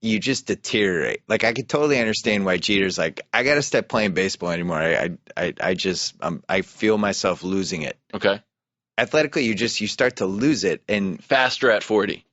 you just deteriorate. Like, I could totally understand why Jeter's like, I got to stop playing baseball anymore. I feel myself losing it. Okay. Athletically, you start to lose it. And faster at 40.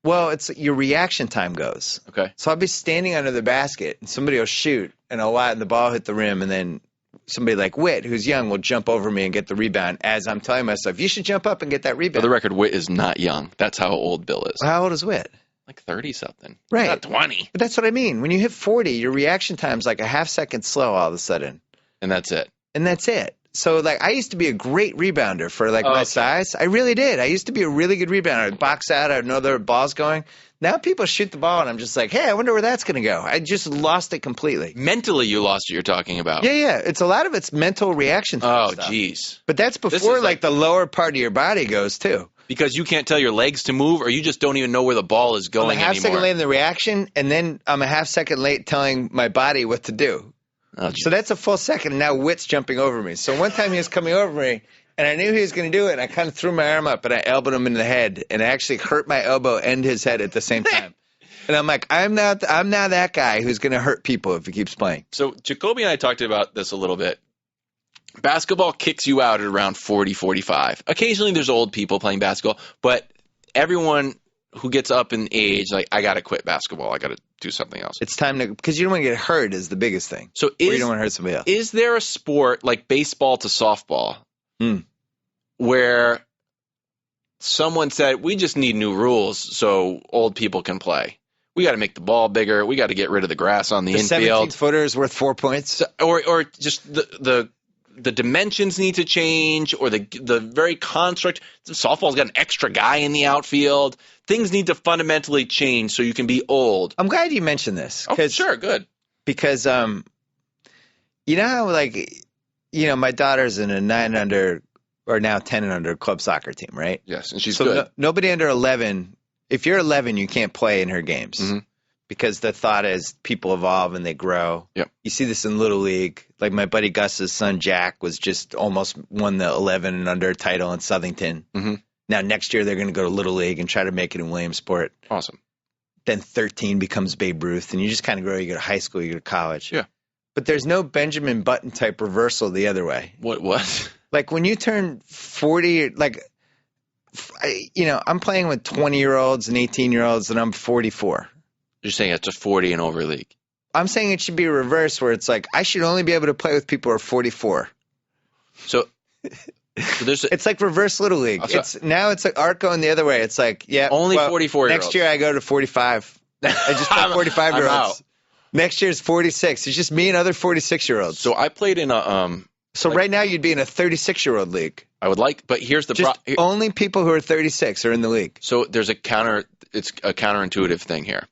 Well, it's your reaction time goes. Okay. So I'll be standing under the basket, and somebody will shoot, and the ball hit the rim, and then somebody like Whit, who's young, will jump over me and get the rebound as I'm telling myself, you should jump up and get that rebound. For the record, Whit is not young. That's how old Bill is. How old is Whit? Like 30-something. Right. Not 20. But that's what I mean. When you hit 40, your reaction time's like a half second slow all of a sudden. And that's it. And that's it. So, like, I used to be a great rebounder for, like, my size. I really did. I used to be a really good rebounder. I'd box out. I'd know there were balls going. Now people shoot the ball, and I'm just like, hey, I wonder where that's going to go. I just lost it completely. Mentally, you lost what you're talking about. Yeah. It's a lot of it's mental reaction time stuff. Jeez. But that's before, like, the lower part of your body goes, too. Because you can't tell your legs to move, or you just don't even know where the ball is going anymore. I'm a half second late in the reaction, and then I'm a half second late telling my body what to do. Oh, so that's a full second, and now Whit's jumping over me. So one time he was coming over me, and I knew he was going to do it, and I kind of threw my arm up, and I elbowed him in the head, and I actually hurt my elbow and his head at the same time. And I'm like, I'm now that guy who's going to hurt people if he keeps playing. So Jacoby and I talked about this a little bit. Basketball kicks you out at around 40, 45. Occasionally there's old people playing basketball, but everyone who gets up in age, like, I got to quit basketball. I got to do something else. It's time to, because you don't want to get hurt is the biggest thing. So or you don't want to hurt somebody else. Is there a sport like baseball to softball where someone said, we just need new rules so old people can play? We got to make the ball bigger. We got to get rid of the grass on the infield. 17-footer is worth 4 points. Or just the dimensions need to change, or the very construct. Softball's got an extra guy in the outfield. Things need to fundamentally change so you can be old. I'm glad you mentioned this. Oh, sure, good. Because you know how, like, my daughter's in a 9 under or now 10 and under club soccer team, right? Yes, and she's good. Nobody under 11. If you're 11, you can't play in her games. Mm-hmm. Because the thought is people evolve and they grow. Yep. You see this in Little League. Like my buddy Gus's son, Jack, was just almost won the 11 and under title in Southington. Mm-hmm. Now next year they're going to go to Little League and try to make it in Williamsport. Awesome. Then 13 becomes Babe Ruth, and you just kind of grow. You go to high school, you go to college. Yeah. But there's no Benjamin Button type reversal the other way. What? Like when you turn 40, like, I'm playing with 20-year-olds and 18-year-olds, and I'm 44. You're saying it's a 40 and over league. I'm saying it should be reversed, where it's like I should only be able to play with people who are 44. So there's it's like reverse Little League. It's like art going the other way. It's like, only 44-year-olds. Next year I go to 45. I just play 45-year-olds. Next year's 46. It's just me and other 46-year-olds. So I played in a So right now you'd be in a 36-year-old league. I would like, but here's the problem. Only people who are 36 are in the league. So there's it's a counterintuitive thing here.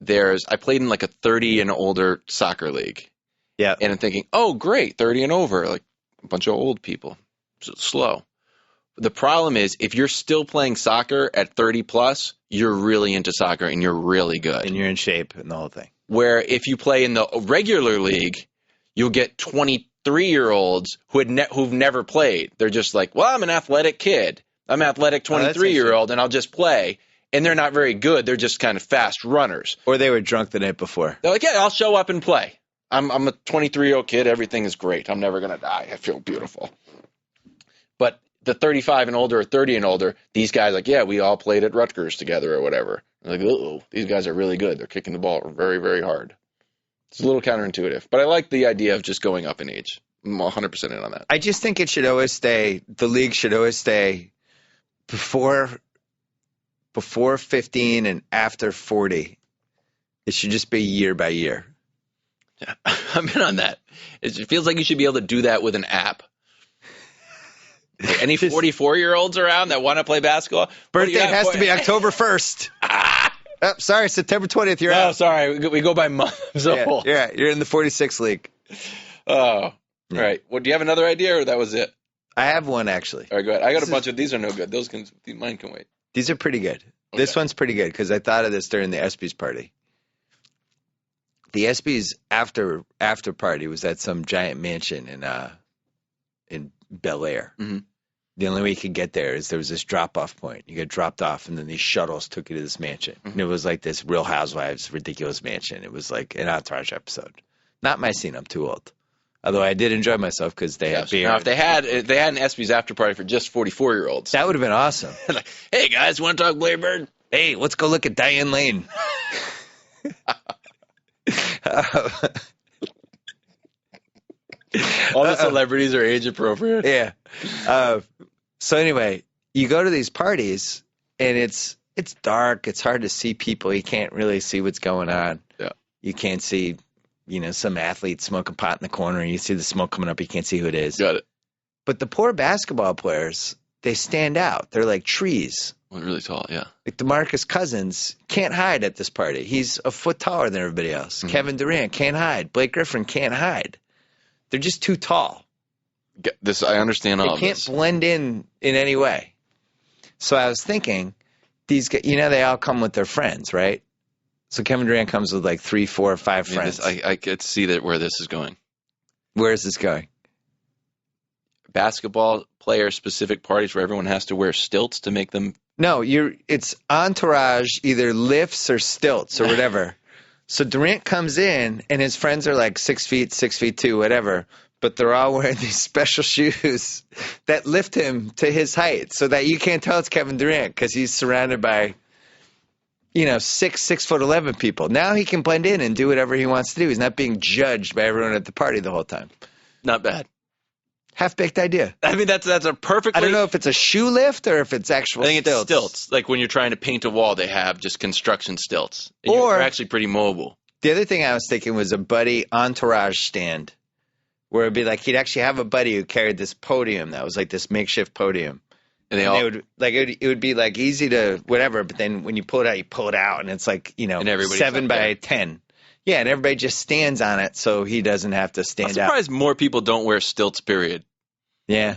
I played in like a 30 and older soccer league. Yeah. And I'm thinking, oh, great, 30 and over, like a bunch of old people. So it's slow. The problem is if you're still playing soccer at 30 plus, you're really into soccer and you're really good. And you're in shape and the whole thing. Where if you play in the regular league, you'll get 23-year-olds who've never played. They're just like, well, I'm an athletic kid. I'm an athletic 23-year-old, and I'll just play. And they're not very good. They're just kind of fast runners. Or they were drunk the night before. They're like, yeah, I'll show up and play. I'm a 23-year-old kid. Everything is great. I'm never going to die. I feel beautiful. But the 35 and older or 30 and older, these guys like, yeah, we all played at Rutgers together or whatever. Like, these guys are really good. They're kicking the ball very, very hard. It's a little counterintuitive. But I like the idea of just going up in age. I'm 100% in on that. I just think it should always stay, the league should always stay before 15 and after 40. It should just be year by year. Yeah, I'm in on that. It feels like you should be able to do that with an app. Like any 44-year-olds around that want to play basketball? Birthday has to be October 1st. Sorry, September 20th. You're out. Oh, sorry. We go by month. Yeah, you're in the 46 league. Oh, yeah. Right. Well, do you have another idea, or that was it? I have one, actually. All right, go ahead. I got a bunch of these are no good. Mine can wait. These are pretty good. Okay. This one's pretty good because I thought of this during the ESPYs party. The ESPY's after party was at some giant mansion in Bel Air. Mm-hmm. The only way you could get there is there was this drop-off point. You get dropped off, and then these shuttles took you to this mansion. Mm-hmm. And it was like this Real Housewives ridiculous mansion. It was like an Entourage episode. Not my scene. I'm too old. Although I did enjoy myself because they had beer. Now, if they had an ESPY's after party for just 44-year-olds, that would have been awesome. Like, hey guys, want to talk Blairburn? Hey, let's go look at Diane Lane. All the celebrities are age appropriate. Yeah. So anyway, you go to these parties and it's dark. It's hard to see people. You can't really see what's going on. Yeah. You can't see, some athlete smoking pot in the corner. And you see the smoke coming up. You can't see who it is. Got it. But the poor basketball players, they stand out. They're like trees. Well, really tall, yeah. Like DeMarcus Cousins can't hide at this party. He's a foot taller than everybody else. Mm-hmm. Kevin Durant can't hide. Blake Griffin can't hide. They're just too tall. I understand all of this. They can't blend in any way. So I was thinking, these guys, they all come with their friends, right? So Kevin Durant comes with like 3, 4, 5 friends. I could see where this is going. Where is this going? Basketball player specific parties where everyone has to wear stilts to make them. No, it's entourage, either lifts or stilts or whatever. So Durant comes in and his friends are like 6 feet, 6'2", whatever. But they're all wearing these special shoes that lift him to his height so that you can't tell it's Kevin Durant because he's surrounded by, 6'11" people. Now he can blend in and do whatever he wants to do. He's not being judged by everyone at the party the whole time. Not bad. Half-baked idea. I mean, that's a perfect. I don't know if it's a shoe lift or if it's actual stilts. I think it's stilts. Like when you're trying to paint a wall, they have just construction stilts. And or you're actually pretty mobile. The other thing I was thinking was a buddy entourage stand where it'd be like he'd actually have a buddy who carried this podium that was like this makeshift podium. And they would like it would be like easy to whatever, but then when you pull it out and it's like, and 7 by 10. Yeah, and everybody just stands on it so he doesn't have to stand out. I'm surprised more people don't wear stilts, period. Yeah.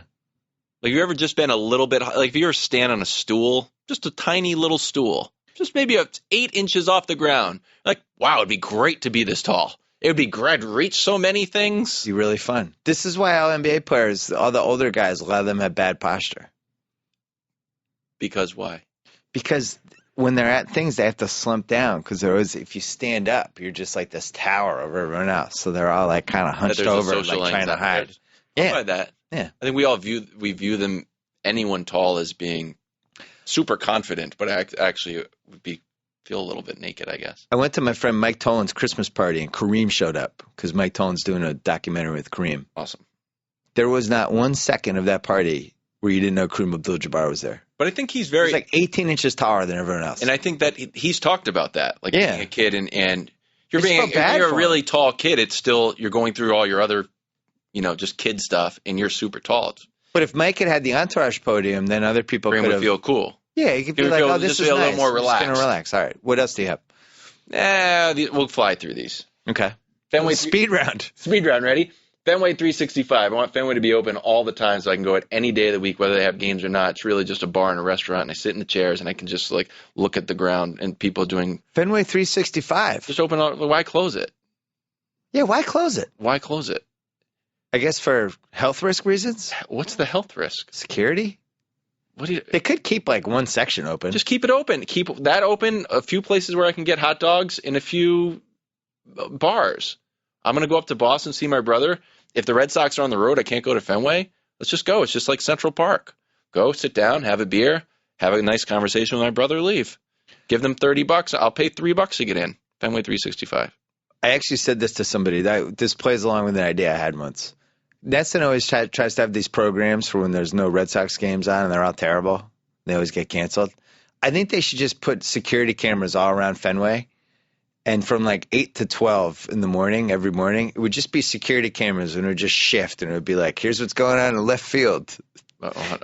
Like, you ever just been a little bit, like, if you ever stand on a stool, just a tiny little stool, just maybe 8 inches off the ground, like, wow, it'd be great to be this tall. It would be great to reach so many things. It'd be really fun. This is why all NBA players, all the older guys, a lot of them have bad posture. Because why? Because when they're at things, they have to slump down because if you stand up, you're just like this tower over everyone else. So they're all like kind of hunched over, like trying to hide. Yeah. By that. Yeah. I think we view them, anyone tall, as being super confident, but actually would feel a little bit naked, I guess. I went to my friend Mike Tolan's Christmas party and Kareem showed up because Mike Tolan's doing a documentary with Kareem. Awesome. There was not 1 second of that party where you didn't know Kareem Abdul-Jabbar was there. But I think he's very... He's like 18 inches taller than everyone else. And I think that he's talked about that, like being a kid and you're a really tall kid, it's still, you're going through all your other, just kid stuff, and you're super tall. But if Mike had the entourage podium, then other people could would feel cool. Yeah, you could be like, oh, this is nice. A little more relaxed. I'm just going to relax. All right. What else do you have? We'll fly through these. Okay. Fenway speed round. Speed round, ready? Fenway 365. I want Fenway to be open all the time so I can go at any day of the week, whether they have games or not. It's really just a bar and a restaurant, and I sit in the chairs, and I can just, like, look at the ground and people doing... Fenway 365. Just open all... Why close it? Yeah, why close it? Why close it? I guess for health risk reasons? What's the health risk? Security? They could keep, like, one section open. Just keep it open. Keep that open. A few places where I can get hot dogs and a few bars. I'm going to go up to Boston, see my brother. If the Red Sox are on the road, I can't go to Fenway. Let's just go. It's just like Central Park. Go, sit down, have a beer, have a nice conversation with my brother, leave. Give them $30. I'll pay $3 to get in. Fenway 365. I actually said this to somebody. This plays along with an idea I had once. Nesson always tries to have these programs for when there's no Red Sox games on and they're all terrible. They always get canceled. I think they should just put security cameras all around Fenway. And from like 8 to 12 in the morning, every morning, it would just be security cameras and it would just shift. And it would be like, here's what's going on in left field.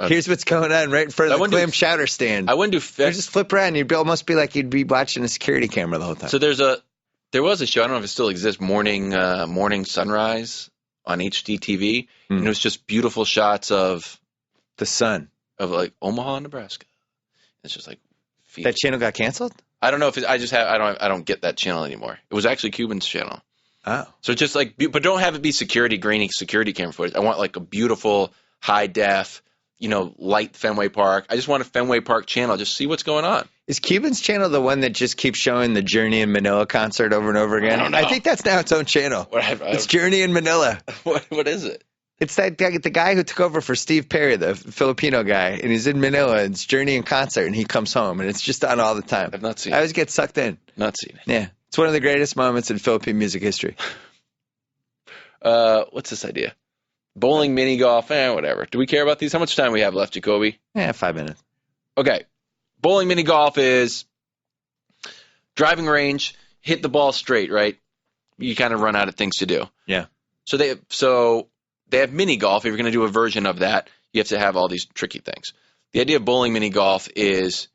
Here's what's going on right in front of the clam chowder stand. I wouldn't do just flip around. You'd almost be like you'd be watching a security camera the whole time. So there was a show, I don't know if it still exists, Morning Sunrise on HDTV. And it was just beautiful shots of the sun. Of like Omaha, Nebraska. It's just like... That channel got canceled? I don't know if I don't get that channel anymore. It was actually Cuban's channel. Oh. So just like, but don't have it be grainy security camera footage. I want like a beautiful high def, light Fenway Park. I just want a Fenway Park channel. Just see what's going on. Is Cuban's channel the one that just keeps showing the Journey in Manila concert over and over again? I don't know. I think that's now its own channel. It's Journey in Manila. What is it? It's that guy, the guy who took over for Steve Perry, the Filipino guy, and he's in Manila, and it's Journey in concert, and he comes home, and it's just on all the time. I've not seen I it. always get sucked in. Not seen it. Yeah. It's one of the greatest moments in Philippine music history. What's this idea? Bowling, mini golf, whatever. Do we care about these? How much time we have left, Jacoby? 5 minutes. Okay. Bowling, mini golf is driving range, hit the ball straight, right? You kind of run out of things to do. Yeah. So they have mini golf. If you're going to do a version of that, you have to have all these tricky things. The idea of bowling mini golf is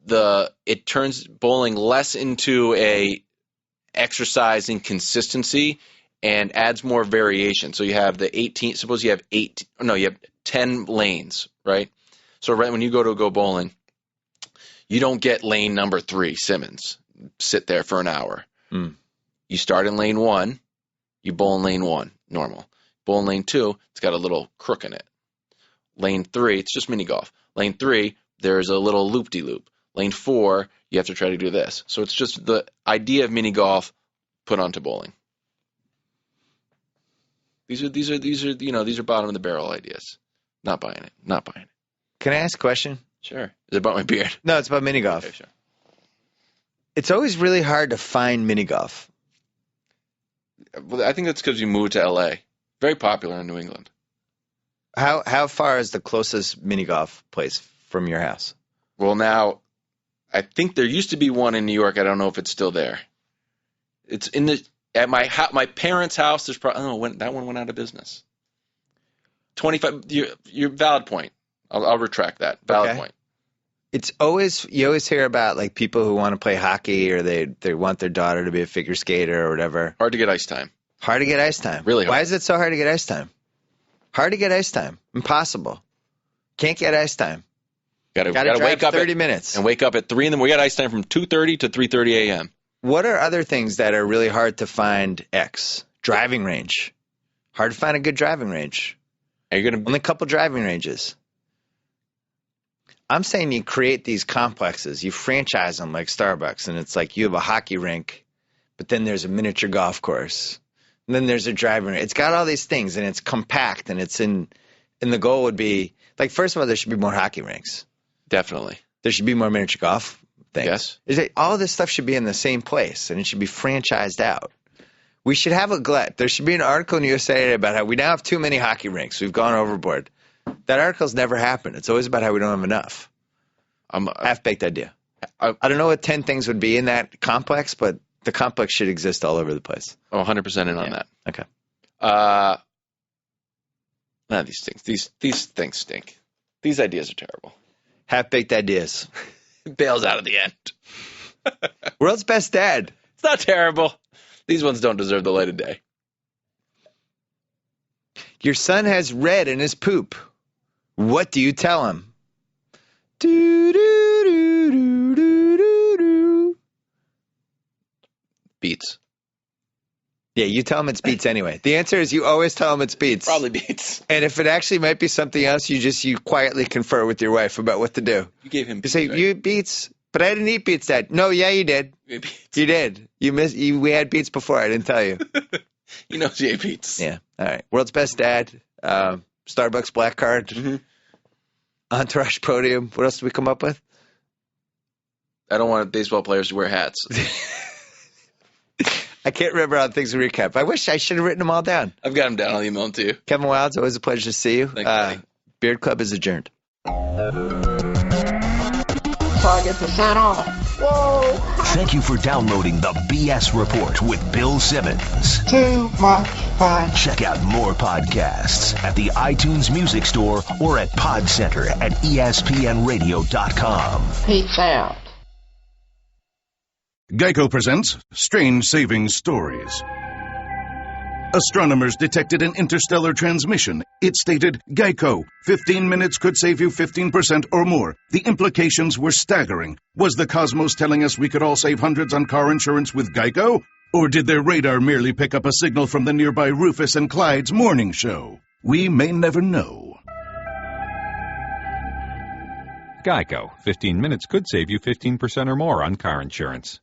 it turns bowling less into a exercise in consistency and adds more variation. So you have you have 10 lanes, right? So right when you go bowling, you don't get lane number 3, Simmons, sit there for an hour. Mm. You start in lane 1, you bowl in lane 1, normal. Bowl in lane 2, it's got a little crook in it. Lane 3, it's just mini golf. Lane 3, there's a little loop-de-loop. Lane 4, you have to try to do this. So it's just the idea of mini golf put onto bowling. These are bottom of the barrel ideas. Not buying it. Can I ask a question? Sure. Is it about my beard? No, it's about mini golf. Okay, sure. It's always really hard to find mini golf. Well, I think that's because you moved to L.A. Very popular in New England. How far is the closest mini golf place from your house? Well, now, I think there used to be one in New York. I don't know if it's still there. It's at my parents' house. There's probably that one went out of business. 25. Your valid point. I'll retract that. Valid point. It's you always hear about like people who want to play hockey or they want their daughter to be a figure skater or whatever. Hard to get ice time. Hard to get ice time. Really hard. Why is it so hard to get ice time? Hard to get ice time. Impossible. Can't get ice time. Gotta wake up 30 minutes. And wake up at 3 in the morning. We got ice time from 2:30 to 3:30 a.m. What are other things that are really hard to find? Driving range. Hard to find a good driving range. Only a couple driving ranges. I'm saying you create these complexes. You franchise them like Starbucks, and it's like you have a hockey rink, but then there's a miniature golf course, and then there's a driving range. It's got all these things, and it's compact, and it's and the goal would be, like, first of all, there should be more hockey rinks. Definitely. There should be more miniature golf things. Yes. All this stuff should be in the same place, and it should be franchised out. We should have a glut. There should be an article in USA Today about how we now have too many hockey rinks. We've gone overboard. That article's never happened. It's always about how we don't have enough. Half-baked idea. I don't know what 10 things would be in that complex, but the complex should exist all over the place. Oh, 100% in on that. Okay. None of these things. These things stink. These ideas are terrible. Half-baked ideas. Bails out at the end. World's best dad. It's not terrible. These ones don't deserve the light of day. Your son has red in his poop. What do you tell him? Do, do, do, do, do, do, do. Beets. Yeah, you tell him it's beets anyway. The answer is you always tell him it's beets. Probably beets. And if it actually might be something else, you quietly confer with your wife about what to do. You gave him beets. You say, right? You eat beets? But I didn't eat beets, Dad. No, yeah, you did. You ate beets. You did. We had beets before. I didn't tell you. You know you ate beets. Yeah. All right. World's best dad. Starbucks black card. Mm-hmm. Entourage podium. What else did we come up with? I don't want baseball players to wear hats. I can't remember all the things to recap. I wish I should have written them all down. I've got them down. I'll email them to you. Kevin Wilde, it's always a pleasure to see you. Thanks, buddy. Beard Club is adjourned. So I get to sign off. Whoa! Thank you for downloading the BS Report with Bill Simmons. Too much fun. Check out more podcasts at the iTunes Music Store or at Podcenter at ESPNradio.com. Peace out. Geico presents Strange Savings Stories. Astronomers detected an interstellar transmission. It stated, Geico, 15 minutes could save you 15% or more. The implications were staggering. Was the cosmos telling us we could all save hundreds on car insurance with Geico? Or did their radar merely pick up a signal from the nearby Rufus and Clyde's morning show? We may never know. Geico. 15 minutes could save you 15% or more on car insurance.